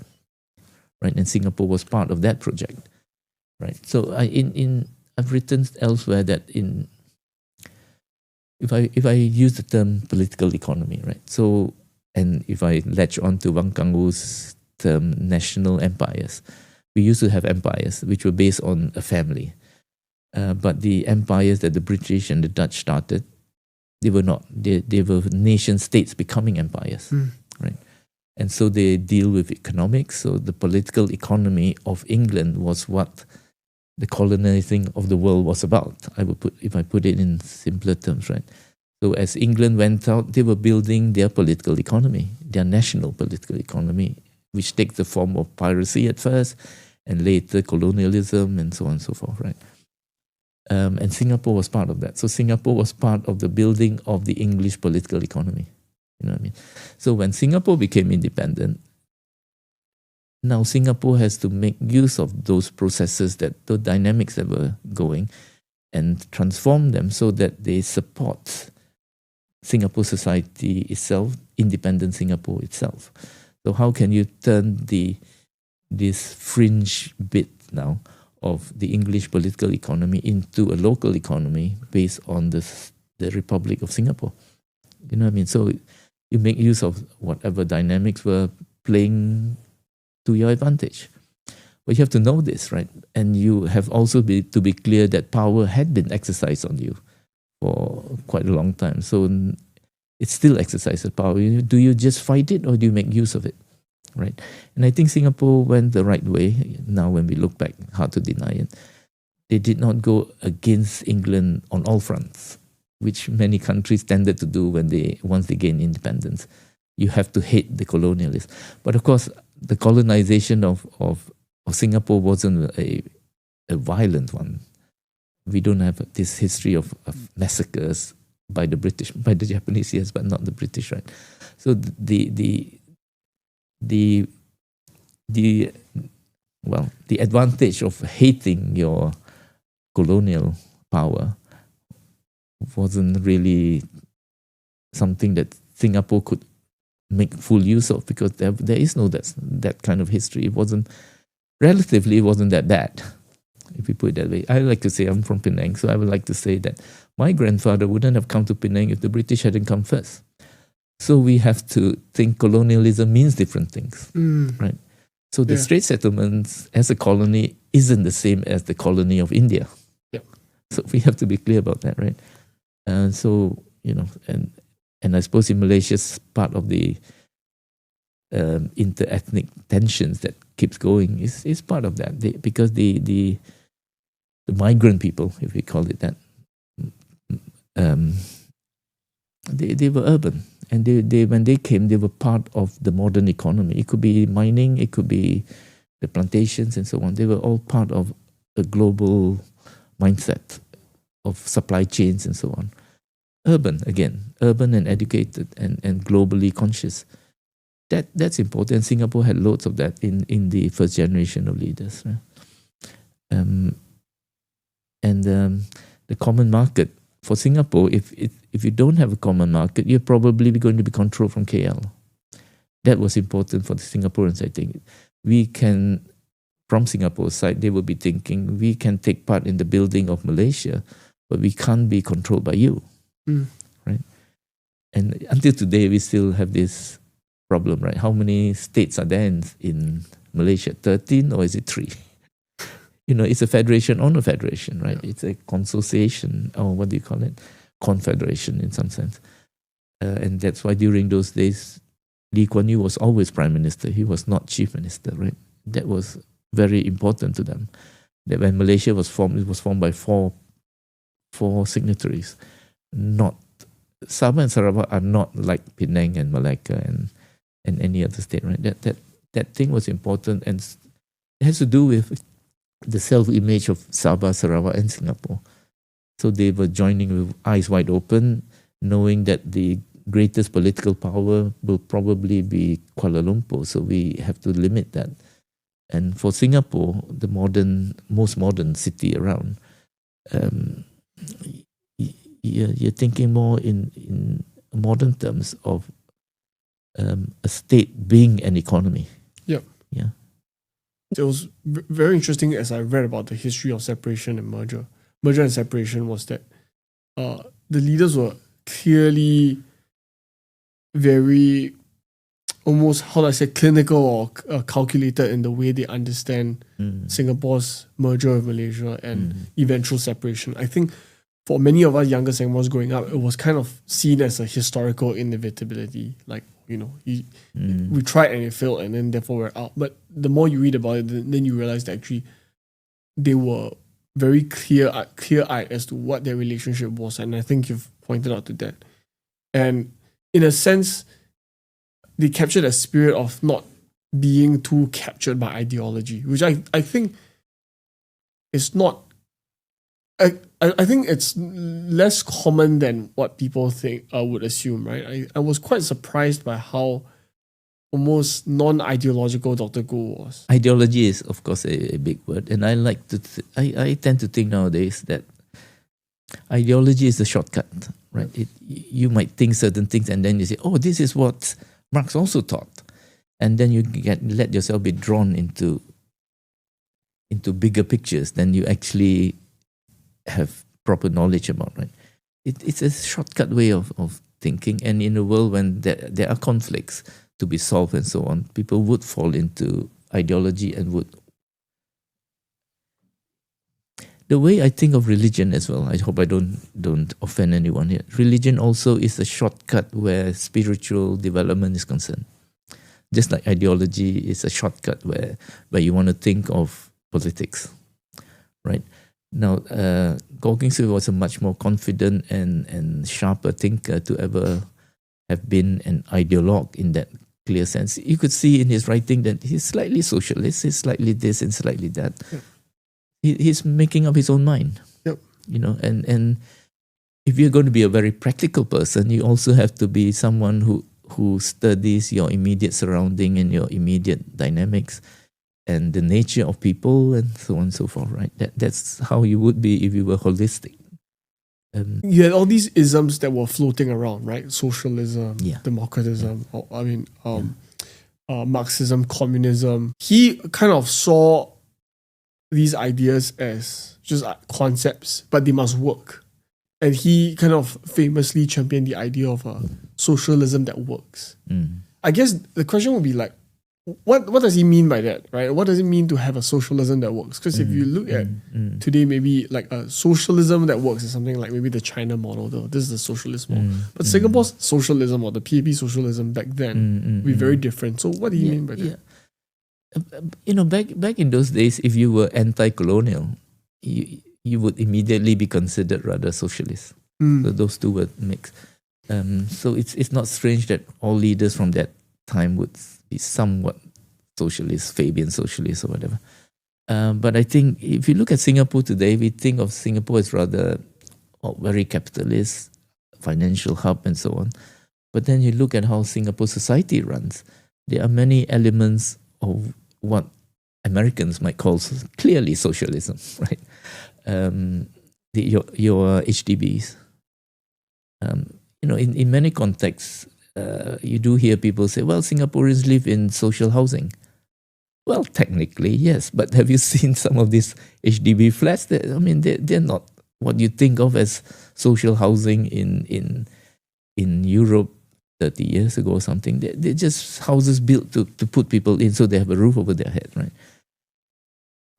right? And Singapore was part of that project, right? So I've written elsewhere that if I use the term political economy, right? So, and if I latch on to Wang Ganggu's term national empires, we used to have empires which were based on a family. But the empires that the British and the Dutch started, they were not. They were nation states becoming empires, right? And so they deal with economics. So the political economy of England was what the colonizing of the world was about. If I put it in simpler terms, right? So as England went out, they were building their political economy, their national political economy, which takes the form of piracy at first, and later colonialism, and so on and so forth, right? And Singapore was part of that. So Singapore was part of the building of the English political economy. You know what I mean? So when Singapore became independent, now Singapore has to make use of those processes, the dynamics that were going, and transform them so that they support Singapore society itself, independent Singapore itself. So how can you turn this fringe bit now of the English political economy into a local economy based on the Republic of Singapore? You know what I mean? So you make use of whatever dynamics were playing to your advantage. But you have to know this, right? And you have also to be clear that power had been exercised on you for quite a long time. So it's still exercise of power. Do you just fight it or do you make use of it? Right? And I think Singapore went the right way. Now when we look back, hard to deny it. They did not go against England on all fronts, which many countries tended to do once they gain independence. You have to hate the colonialists. But of course, the colonization of Singapore wasn't a violent one. We don't have this history of massacres by the British, by the Japanese, yes, but not the British, right? So the advantage of hating your colonial power wasn't really something that Singapore could make full use of, because there is no that kind of history. It wasn't that bad, if we put it that way. I like to say I'm from Penang, so I would like to say that my grandfather wouldn't have come to Penang if the British hadn't come first. So we have to think colonialism means different things, right? So the Strait Settlements as a colony isn't the same as the colony of India.
Yep.
So we have to be clear about that, right? So, you know, and I suppose in Malaysia, part of the inter-ethnic tensions that keeps going is part of that. Because the migrant people, if we call it that, they were urban. And they when they came, they were part of the modern economy. It could be mining, it could be the plantations and so on. They were all part of a global mindset of supply chains and so on. Urban and educated and globally conscious. That's important. Singapore had loads of that in the first generation of leaders. Right? The common market for Singapore, if you don't have a common market, you're probably going to be controlled from KL. That was important for the Singaporeans, I think. We can, from Singapore's side, they will be thinking, we can take part in the building of Malaysia, but we can't be controlled by you. Right? And until today, we still have this problem, right? How many states are there in Malaysia? 13 or is it 3? You know, it's a federation on a federation, right? Yeah. It's a consociation, or what do you call it? Confederation in some sense. And that's why during those days, Lee Kuan Yew was always prime minister. He was not chief minister, right? That was very important to them. That when Malaysia was formed, it was formed by four signatories. Not Sabah and Sarawak are not like Penang and Malacca and any other state, right? That thing was important, and it has to do with the self-image of Sabah, Sarawak, and Singapore. So they were joining with eyes wide open, knowing that the greatest political power will probably be Kuala Lumpur. So we have to limit that. And for Singapore, the most modern city around, you're thinking more in modern terms of a state being an economy.
Yep.
Yeah.
It was very interesting as I read about the history of separation and merger. Merger and separation was that the leaders were clearly very, almost, how do I say, clinical or calculated in the way they understand Singapore's merger with Malaysia and eventual separation. I think for many of us younger Singaporeans growing up, it was kind of seen as a historical inevitability. Like, you know, we tried and it failed, and then therefore we're out. But the more you read about it, then you realize that actually they were very clear-eyed as to what their relationship was. And I think you've pointed out to that. And in a sense, they captured a spirit of not being too captured by ideology, which I think is not I think it's less common than what people think would assume, right? I was quite surprised by how almost non-ideological Dr. Goh was.
Ideology is, of course, a big word, and I like to. I tend to think nowadays that ideology is a shortcut, right? You might think certain things, and then you say, "Oh, this is what Marx also taught," and then you let yourself be drawn into bigger pictures than you actually have proper knowledge about, right? It's a shortcut way of thinking, and in a world when there are conflicts to be solved and so on, people would fall into ideology and would. The way I think of religion as well, I hope I don't offend anyone here. Religion also is a shortcut where spiritual development is concerned. Just like ideology is a shortcut where you want to think of politics, right? Now, Goh Keng Swee was a much more confident and sharper thinker to ever have been an ideologue in that clear sense. You could see in his writing that he's slightly socialist, he's slightly this and slightly that.
Yeah.
He's making up his own mind.
Yep.
You know, and if you're going to be a very practical person, you also have to be someone who studies your immediate surrounding and your immediate dynamics and the nature of people and so on and so forth, right? That's how you would be if you were holistic.
You had all these isms that were floating around, right? Socialism,
Yeah.
democratism, Marxism, communism. He kind of saw these ideas as just concepts, but they must work. And he kind of famously championed the idea of a socialism that works. I guess the question would be like, what does he mean by that, right? What does it mean to have a socialism that works? Because if you look at today, maybe like a socialism that works is something like maybe the China model, though. This is the socialist model. But Singapore's socialism or the PAP socialism back then would be very different. So what do you mean by that?
You know, back in those days, if you were anti-colonial, you would immediately be considered rather socialist. So those two were mixed. So it's not strange that all leaders from that time would be somewhat socialist, Fabian socialist or whatever. But I think if you look at Singapore today, we think of Singapore as rather very capitalist, financial hub and so on. But then you look at how Singapore society runs, there are many elements of what Americans might call clearly socialism, right? Your HDBs. You know, in many contexts, you do hear people say, well, Singaporeans live in social housing. Well, technically, yes. But have you seen some of these HDB flats? They're not what you think of as social housing in Europe 30 years ago or something. They're just houses built to put people in so they have a roof over their head, right?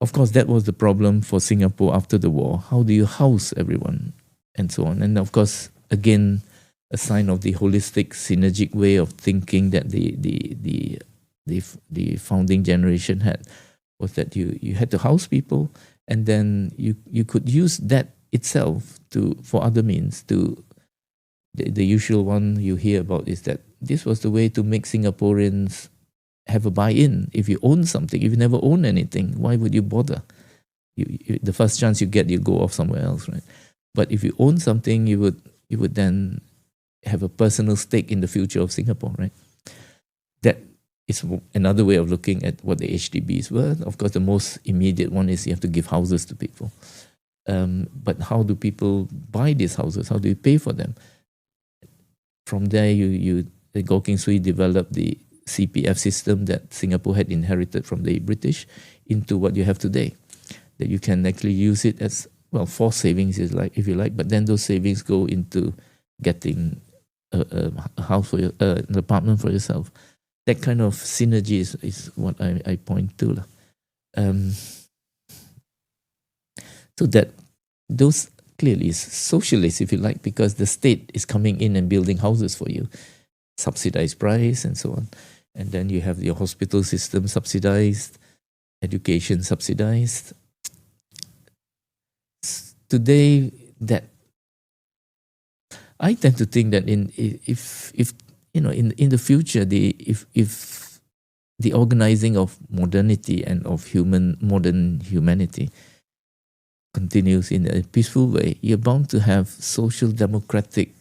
Of course, that was the problem for Singapore after the war. How do you house everyone and so on? And of course, again, a sign of the holistic, synergic way of thinking that the founding generation had was that you had to house people, and then you could use that itself for other means. The usual one you hear about is that this was the way to make Singaporeans have a buy-in. If you own something, if you never own anything, why would you bother? The first chance you get, you go off somewhere else, right? But if you own something, you would then have a personal stake in the future of Singapore, right? That is another way of looking at what the HDBs were. Of course, the most immediate one is you have to give houses to people. But how do people buy these houses? How do you pay for them? From there, Goh Keng Swee developed the CPF system that Singapore had inherited from the British into what you have today. That you can actually use it as, well, forced savings, if you like, but then those savings go into getting a house for an apartment for yourself. That kind of synergy is what I point to. So that those clearly is socialist, if you like, because the state is coming in and building houses for you, subsidized price and so on. And then you have your hospital system subsidized, education subsidized. Today, that I tend to think that in the future, if the organizing of modernity and of modern humanity continues in a peaceful way, you're bound to have social democratic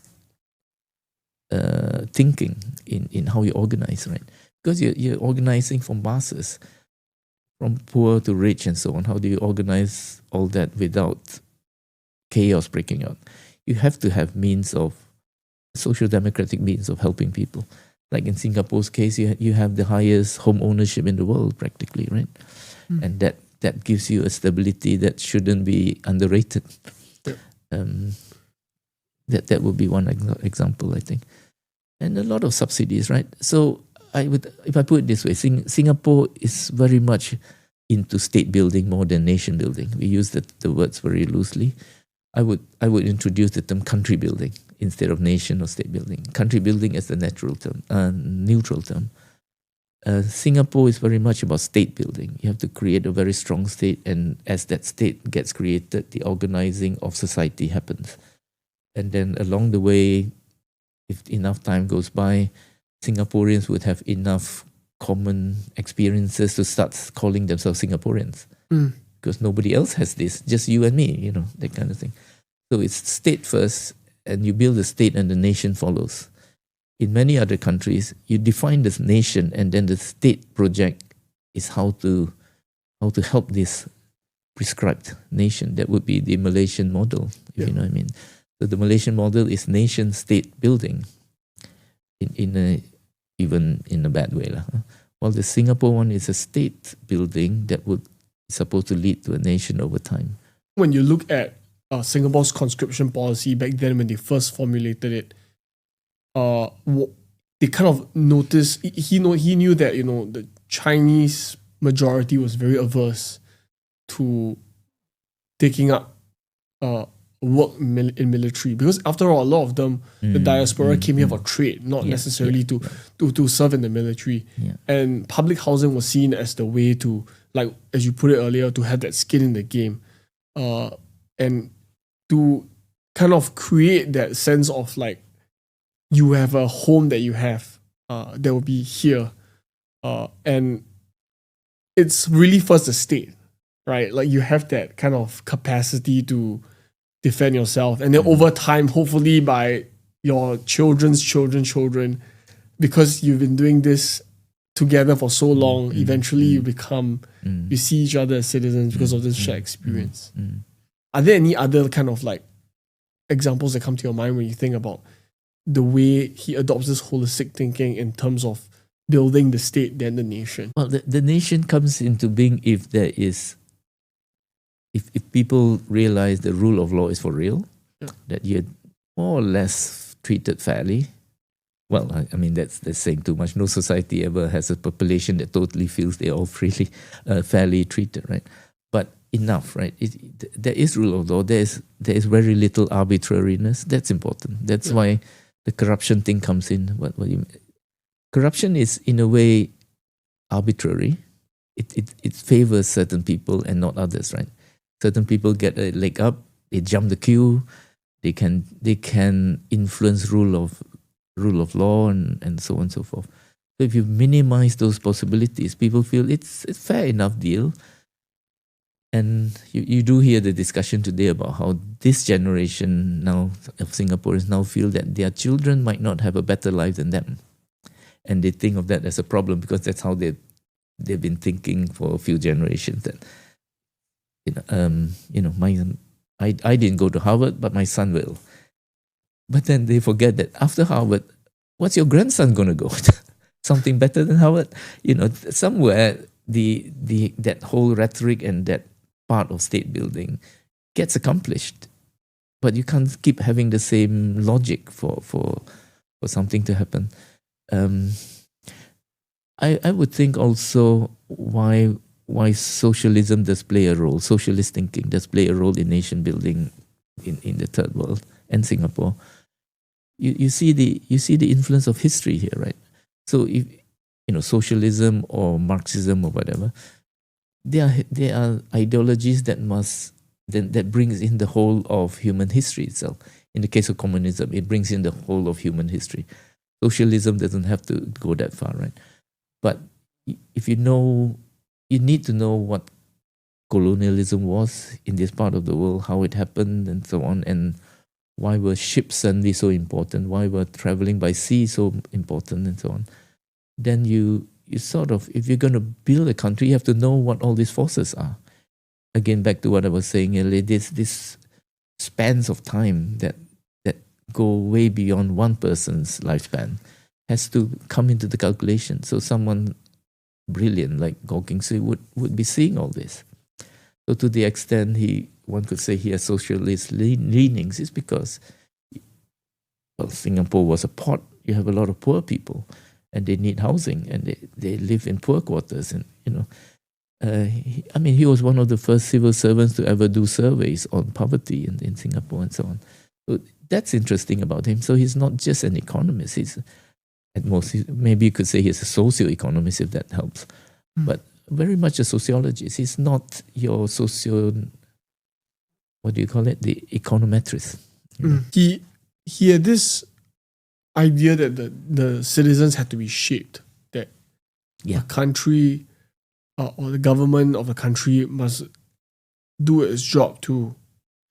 thinking in how you organize, right? Because you're organizing from masses, from poor to rich and so on. How do you organize all that without chaos breaking out? You have to have means of social democratic means of helping people. Like in Singapore's case, you have the highest home ownership in the world practically, right? And that gives you a stability that shouldn't be underrated. That would be one example, I think. And a lot of subsidies, right? So if I put it this way, Singapore is very much into state building more than nation building. We use the words very loosely. I would introduce the term country building instead of nation or state building. Country building is the neutral term. Singapore is very much about state building. You have to create a very strong state, and as that state gets created, the organizing of society happens. And then along the way, if enough time goes by, Singaporeans would have enough common experiences to start calling themselves Singaporeans. Because nobody else has this, just you and me, that kind of thing. So it's state first, and you build the state and the nation follows. In many other countries, you define this nation, and then the state project is how to help this prescribed nation. That would be the Malaysian model, if you know what I mean. So the Malaysian model is nation-state building, even in a bad way. While the Singapore one is a state building that would supposed to lead to a nation over time.
When you look at Singapore's conscription policy back then, when they first formulated it, they kind of noticed, he knew that the Chinese majority was very averse to taking up work in military, because after all, a lot of them, the diaspora came here for trade, not necessarily to serve in the military. And public housing was seen as the way to, like as you put it earlier, to have that skin in the game, and to kind of create that sense of like you have a home that you have that will be here, and it's really first the state, right? Like you have that kind of capacity to defend yourself, and then over time, hopefully by your children's children, because you've been doing this together for so long, eventually you become, you see each other as citizens because of this shared experience. Are there any other kind of like examples that come to your mind when you think about the way he adopts this holistic thinking in terms of building the state, then the nation?
Well, the nation comes into being if there is, if people realize the rule of law is for real, that you're more or less treated fairly. Well, I mean, that's saying too much. No society ever has a population that totally feels they're all fairly treated, right? But enough, right? There is rule of law. There is very little arbitrariness. That's important. That's why the corruption thing comes in. What you mean? Corruption is in a way arbitrary. It favors certain people and not others, right? Certain people get a leg up. They jump the queue. They can influence rule of law and so on and so forth. So if you minimize those possibilities, people feel it's a fair enough deal. And you do hear the discussion today about how this generation now of Singaporeans now feel that their children might not have a better life than them. And they think of that as a problem because that's how they've been thinking for a few generations. That I didn't go to Harvard, but my son will. But then they forget that after Harvard, what's your grandson going to go? Something better than Harvard? Somewhere that whole rhetoric and that part of state building gets accomplished. But you can't keep having the same logic for something to happen. I would think also why socialism does play a role, socialist thinking does play a role in nation building in the third world and Singapore. You see the influence of history here, right? So if socialism or Marxism or whatever, they are ideologies that brings in the whole of human history itself. In the case of communism, it brings in the whole of human history. Socialism doesn't have to go that far, right? But if you need to know what colonialism was in this part of the world, how it happened, and so on, and why were ships suddenly so important, why were traveling by sea so important, and so on, then you sort of, if you're going to build a country, you have to know what all these forces are. Again, back to what I was saying earlier, this spans of time that go way beyond one person's lifespan has to come into the calculation. So someone brilliant like Goh Keng Swee would be seeing all this. So to the extent one could say he has socialist leanings, is because, well, Singapore was a port. You have a lot of poor people, and they need housing, and they live in poor quarters, and he was one of the first civil servants to ever do surveys on poverty in Singapore and so on. So that's interesting about him. So he's not just an economist. He's, at most, maybe you could say he's a socio-economist, if that helps. But very much a sociologist. He's not your what do you call it? The econometrist.
He had this idea that the citizens had to be shaped, that a country or the government of a country must do its job to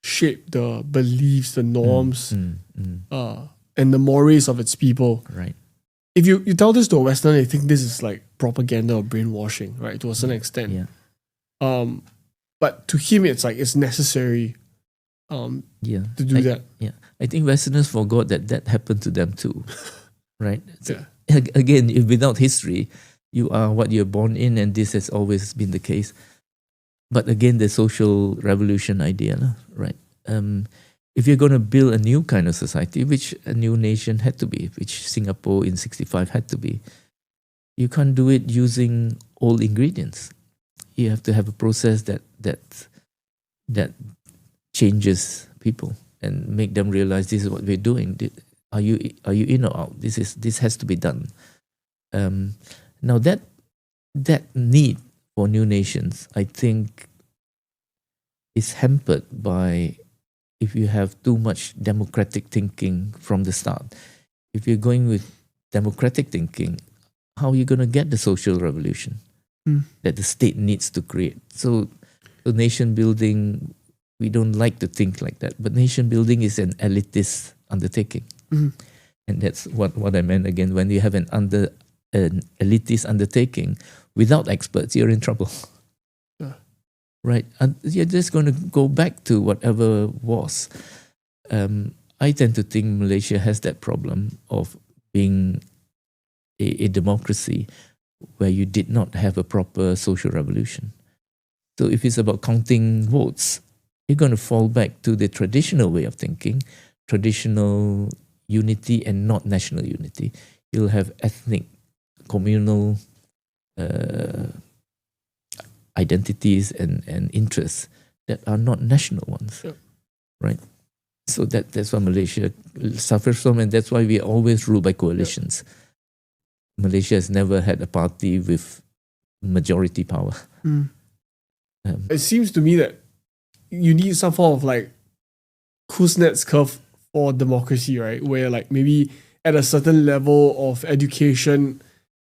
shape the beliefs, the norms, and the mores of its people.
Right.
If you tell this to a Westerner, they think this is like propaganda or brainwashing, right? To a certain extent.
Yeah.
But to him, it's like it's necessary to do that.
Yeah. I think Westerners forgot that happened to them too. Right? So,
yeah.
Again, without history, you are what you're born in, and this has always been the case. But again, the social revolution idea, right? If you're going to build a new kind of society, which a new nation had to be, which Singapore in 1965 had to be, you can't do it using old ingredients. You have to have a process that changes people and make them realize this is what we're doing. Are you in or out? This has to be done. Now that need for new nations, I think, is hampered by if you have too much democratic thinking from the start. If you're going with democratic thinking, how are you going to get the social revolution that the state needs to create? So nation building, we don't like to think like that, but nation building is an elitist undertaking. And that's what I meant again. When you have an elitist undertaking without experts, you're in trouble. Right? And you're just going to go back to whatever was. I tend to think Malaysia has that problem of being a democracy where you did not have a proper social revolution. So if it's about counting votes, you're going to fall back to the traditional way of thinking, traditional unity and not national unity. You'll have ethnic, communal identities and interests that are not national ones, right? So that's what Malaysia suffers from, and that's why we are always ruled by coalitions. Malaysia has never had a party with majority power.
It seems to me that you need some form of like Kuznets curve for democracy, right? Where like maybe at a certain level of education,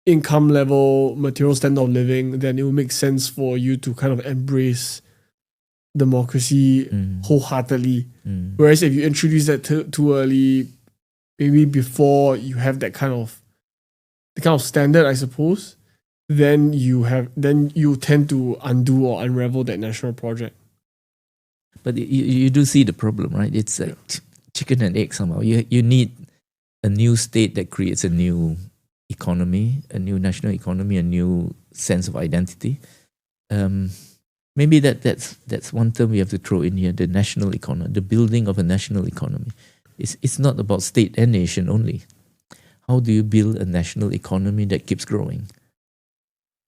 income level, material standard of living, then it will make sense for you to kind of embrace democracy wholeheartedly. Whereas if you introduce that too early, maybe before you have the kind of standard, I suppose, then you tend to undo or unravel that national project.
But you do see the problem, right? It's like chicken and egg somehow. You need a new state that creates a new economy, a new national economy, a new sense of identity. Maybe that's one term we have to throw in here: the national economy, the building of a national economy. It's not about state and nation only. How do you build a national economy that keeps growing?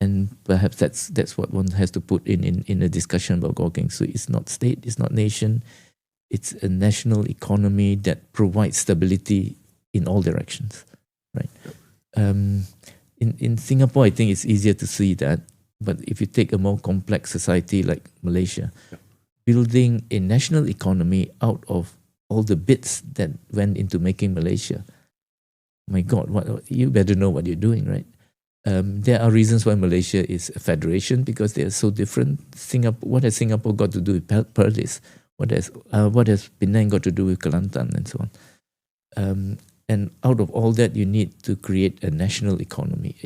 And perhaps that's what one has to put in a discussion about Goh Keng Swee. It's not state, it's not nation. It's a national economy that provides stability in all directions, right? In Singapore, I think it's easier to see that. But if you take a more complex society like Malaysia, building a national economy out of all the bits that went into making Malaysia, my God, you better know what you're doing, right? There are reasons why Malaysia is a federation, because they are so different. Singapore, what has Singapore got to do with Perlis? What has Penang got to do with Kelantan and so on? And out of all that, you need to create a national economy,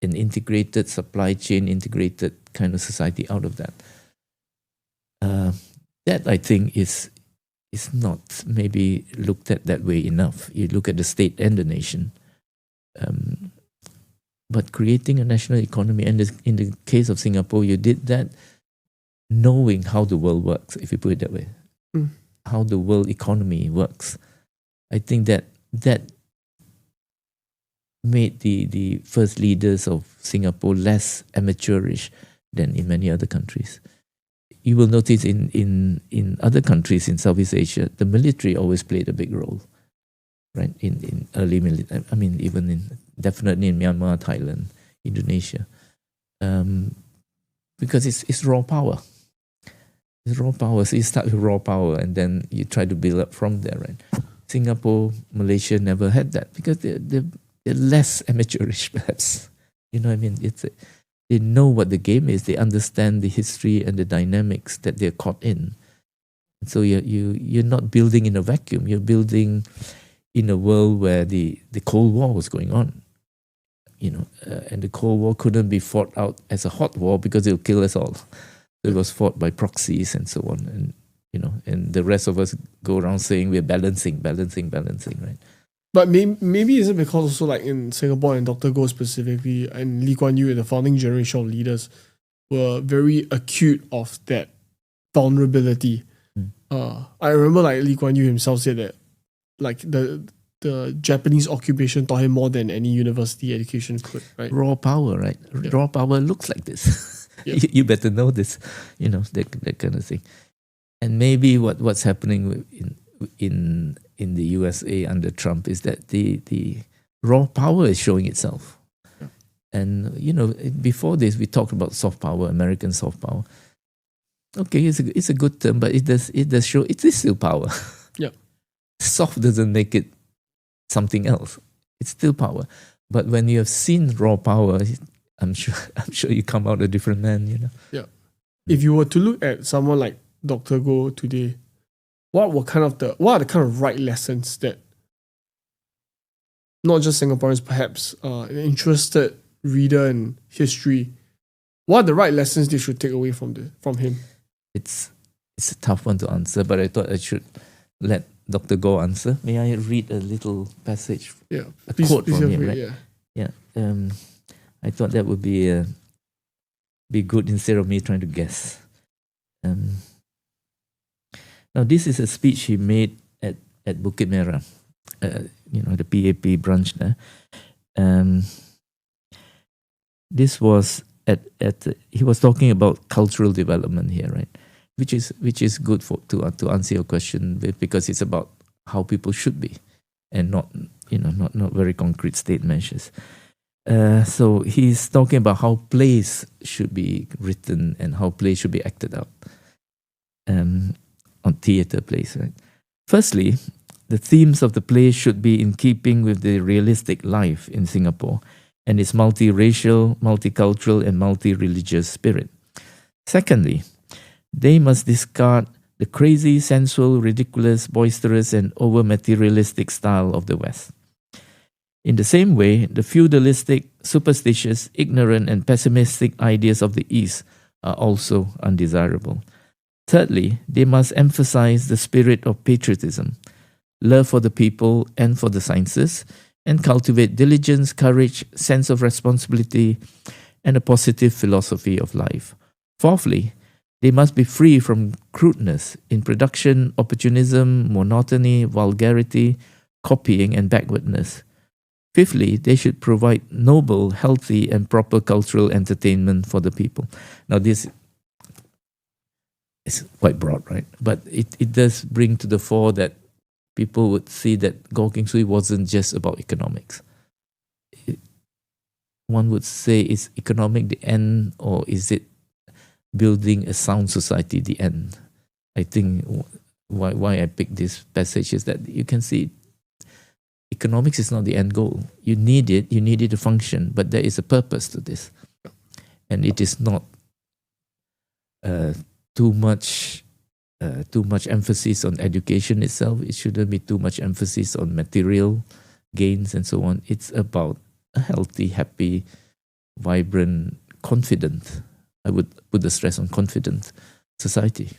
an integrated supply chain, integrated kind of society out of that. That I think is not maybe looked at that way enough. You look at the state and the nation. But creating a national economy, and in the case of Singapore, you did that knowing how the world works, if you put it that way, how the world economy works. I think that made the first leaders of Singapore less amateurish than in many other countries. You will notice in other countries in Southeast Asia, the military always played a big role, right? In early military, I mean, even definitely in Myanmar, Thailand, Indonesia, because it's raw power. It's raw power. So you start with raw power, and then you try to build up from there, right? Singapore, Malaysia never had that because they're less amateurish, perhaps. You know what I mean? They know what the game is. They understand the history and the dynamics that they're caught in. So you're not building in a vacuum. You're building in a world where the Cold War was going on. And the Cold War couldn't be fought out as a hot war because it'll kill us all. It was fought by proxies and so on. And the rest of us go around saying we're balancing, right?
But maybe is it because also like in Singapore and Dr. Goh specifically and Lee Kuan Yew and the founding generation of leaders were very acute of that vulnerability. I remember like Lee Kuan Yew himself said that like the Japanese occupation taught him more than any university education could, right?
Raw power, right? Yeah. Raw power looks like this. Yep. You better know this, that kind of thing. And maybe what's happening in the USA under Trump is that the raw power is showing itself. Yeah. And before this we talked about soft power, American soft power. Okay, it's a good term, but it does show it is still power.
Yeah.
Soft doesn't make it something else. It's still power. But when you have seen raw power, I'm sure you come out a different man,
Yeah. If you were to look at someone like Dr. Goh today, what are the kind of right lessons that not just Singaporeans, perhaps an interested reader in history, what are the right lessons they should take away from him?
It's a tough one to answer, but I thought I should let Dr. Goh answer. May I read a little passage?
Yeah,
quote from him,
right?
Yeah. I thought that would be good instead of me trying to guess. Now, this is a speech he made at Bukit Merah, the PAP branch there. This was he was talking about cultural development here, right? Which is good to answer your question, because it's about how people should be, and not very concrete state measures. So he's talking about how plays should be written and how plays should be acted out on theatre plays, right? Firstly, the themes of the play should be in keeping with the realistic life in Singapore and its multiracial, multicultural, and multi-religious spirit. Secondly, they must discard the crazy, sensual, ridiculous, boisterous, and over-materialistic style of the West. In the same way, the feudalistic, superstitious, ignorant, and pessimistic ideas of the East are also undesirable. Thirdly, they must emphasize the spirit of patriotism, love for the people and for the sciences, and cultivate diligence, courage, sense of responsibility, and a positive philosophy of life. Fourthly, they must be free from crudeness in production, opportunism, monotony, vulgarity, copying, and backwardness. Fifthly, they should provide noble, healthy, and proper cultural entertainment for the people. Now, this is quite broad, right? But it does bring to the fore that people would see that Goh Keng Swee wasn't just about economics. One would say, is economic the end, or is it building a sound society the end? I think why I picked this passage is that you can see economics is not the end goal. You need it to function, but there is a purpose to this. And it is not too much emphasis on education itself. It shouldn't be too much emphasis on material gains and so on. It's about a healthy, happy, vibrant, confident, I would put the stress on confident society.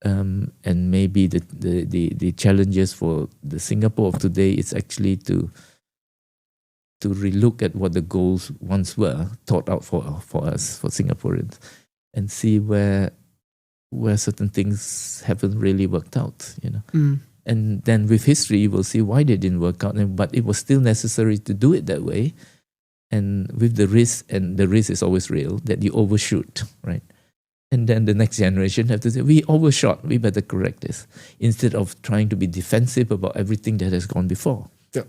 And maybe the challenges for the Singapore of today is actually to relook at what the goals once were thought out for us, for Singaporeans, and see where certain things haven't really worked out, And then with history, you will see why they didn't work out, but it was still necessary to do it that way. And with the risk, and the risk is always real, that you overshoot, right? And then the next generation have to say, we overshot, we better correct this, instead of trying to be defensive about everything that has gone before.
Yeah.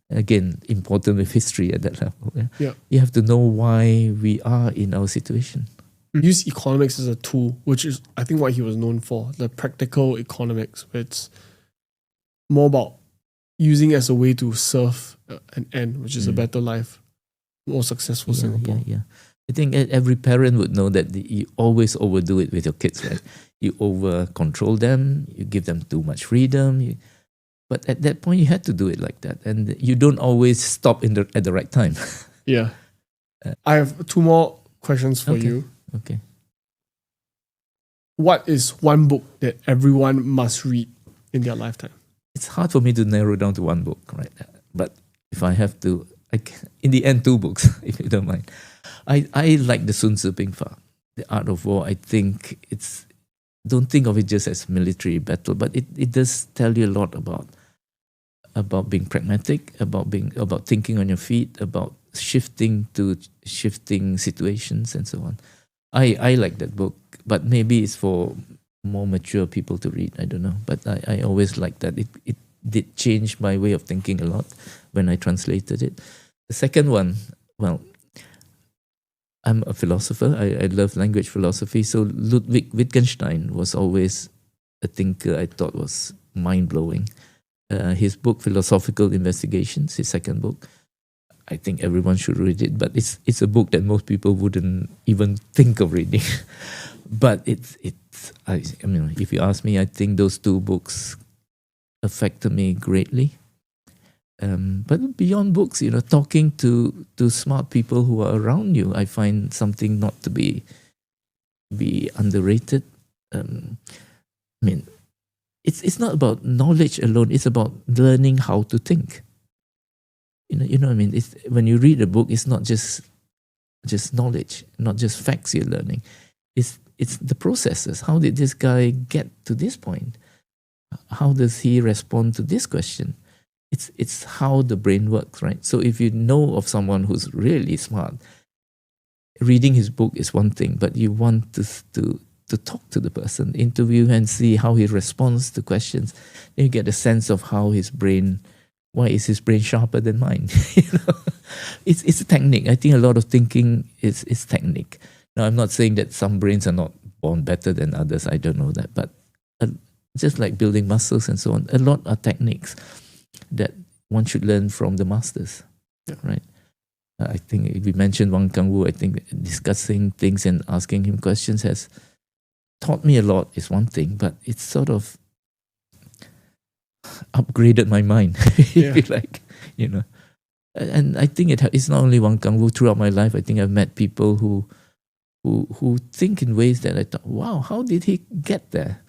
Again, important with history at that level.
Yeah.
You have to know why we are in our situation.
Use economics as a tool, which is, I think, what he was known for, the practical economics, where it's more about using it as a way to serve an end, which is a better life, more successful Singapore.
Yeah. I think every parent would know that you always overdo it with your kids, right? You over control them, you give them too much freedom. But at that point, you had to do it like that. And you don't always stop at the right time.
Yeah. I have two more questions for you.
Okay.
What is one book that everyone must read in their lifetime?
It's hard for me to narrow down to one book, right? But if I have to, in the end, two books, if you don't mind. I like the Sun Tzu Ping Fa, The Art of War. I think don't think of it just as military battle, but it does tell you a lot about being pragmatic, about thinking on your feet, about shifting situations and so on. I like that book, but maybe it's for more mature people to read. I don't know, but I always liked that. It did change my way of thinking a lot when I translated it. The second one, well, I'm a philosopher. I love language philosophy. So Ludwig Wittgenstein was always a thinker I thought was mind-blowing. His book, Philosophical Investigations, his second book, I think everyone should read it, but it's a book that most people wouldn't even think of reading. But I mean, if you ask me, I think those two books affected me greatly. But beyond books, talking to smart people who are around you, I find something not to be underrated. I mean, it's not about knowledge alone. It's about learning how to think. You know what I mean? When you read a book, it's not just knowledge, not just facts you're learning. It's the processes. How did this guy get to this point? How does he respond to this question? It's how the brain works, right? So if you know of someone who's really smart, reading his book is one thing, but you want to talk to the person, interview and see how he responds to questions. Then you get a sense of why is his brain sharper than mine? It's a technique. I think a lot of thinking is technique. Now, I'm not saying that some brains are not born better than others. I don't know that, but just like building muscles and so on, a lot are techniques that one should learn from the masters, right? I think if we mentioned Wang Kangwu, I think discussing things and asking him questions has taught me a lot is one thing, but it's sort of upgraded my mind, if you like, And I think it's not only Wang Kangwu. Throughout my life, I think I've met people who think in ways that I thought, wow, how did he get there?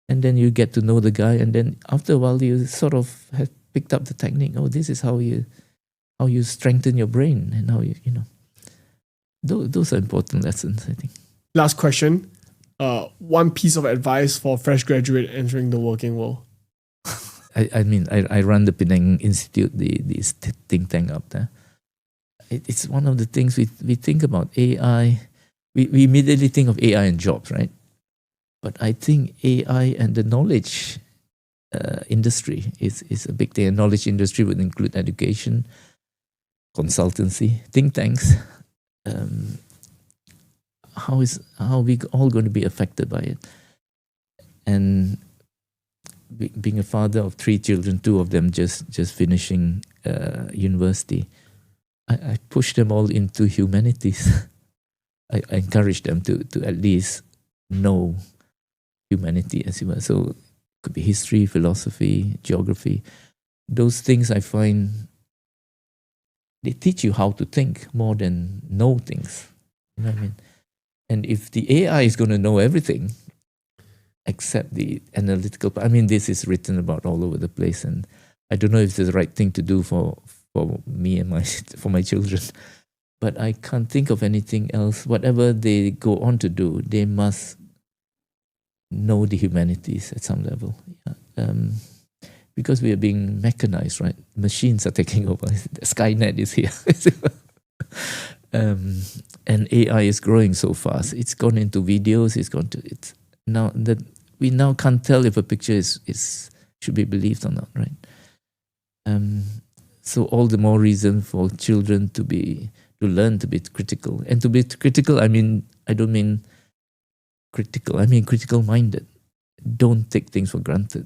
And then you get to know the guy, and then after a while, you sort of have picked up the technique. Oh, this is how you strengthen your brain, and how those are important lessons, I think.
Last question. One piece of advice for a fresh graduate entering the working world.
I run the Penang Institute, the think tank up there. It's one of the things we think about AI. We immediately think of AI and jobs, right? But I think AI and the knowledge industry is a big thing. And knowledge industry would include education, consultancy, think tanks. How are we all going to be affected by it? And being a father of 3 children, 2 of them just finishing university, I push them all into humanities. I encourage them to at least know humanity as well. So it could be history, philosophy, geography. Those things I find they teach you how to think more than know things. You know what I mean? And if the AI is going to know everything except the analytical part, I mean, this is written about all over the place, and I don't know if it's the right thing to do for me and for my children. But I can't think of anything else. Whatever they go on to do, they must know the humanities at some level. Yeah. Because we are being mechanized, right? Machines are taking over. Skynet is here. And AI is growing so fast. It's gone into videos. It's now that we now can't tell if a picture is should be believed or not, right? So all the more reason for children to learn to be critical. And to be critical, I don't mean critical. I mean critical-minded. Don't take things for granted.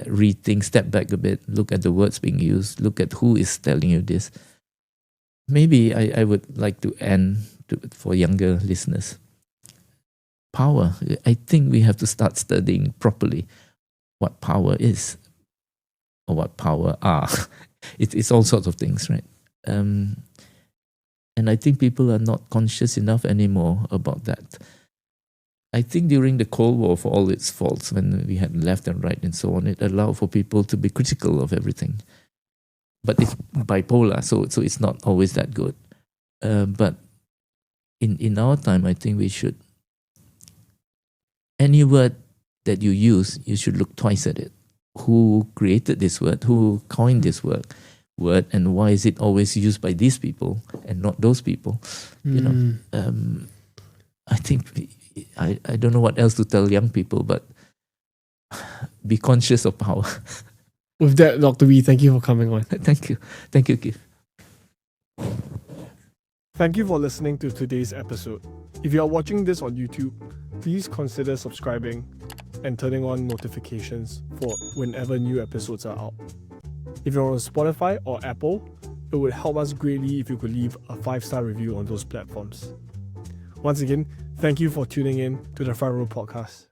Read things, step back a bit, look at the words being used, look at who is telling you this. Maybe I would like to end for younger listeners. Power. I think we have to start studying properly what power is or what power are. It's all sorts of things, right? And I think people are not conscious enough anymore about that. I think during the Cold War, for all its faults, when we had left and right and so on, it allowed for people to be critical of everything. But it's bipolar, so it's not always that good. But in our time, I think we should, any word that you use, you should look twice at it. Who created this word? Who coined this word? And why is it always used by these people and not those people? You know, I think I don't know what else to tell young people, but be conscious of power.
With that, Dr. Wee, thank you for coming on.
Thank you, Keith.
Thank you for listening to today's episode. If you are watching this on YouTube, please consider subscribing and turning on notifications for whenever new episodes are out. If you're on Spotify or Apple, it would help us greatly if you could leave a 5-star review on those platforms. Once again, thank you for tuning in to the Front Row Podcast.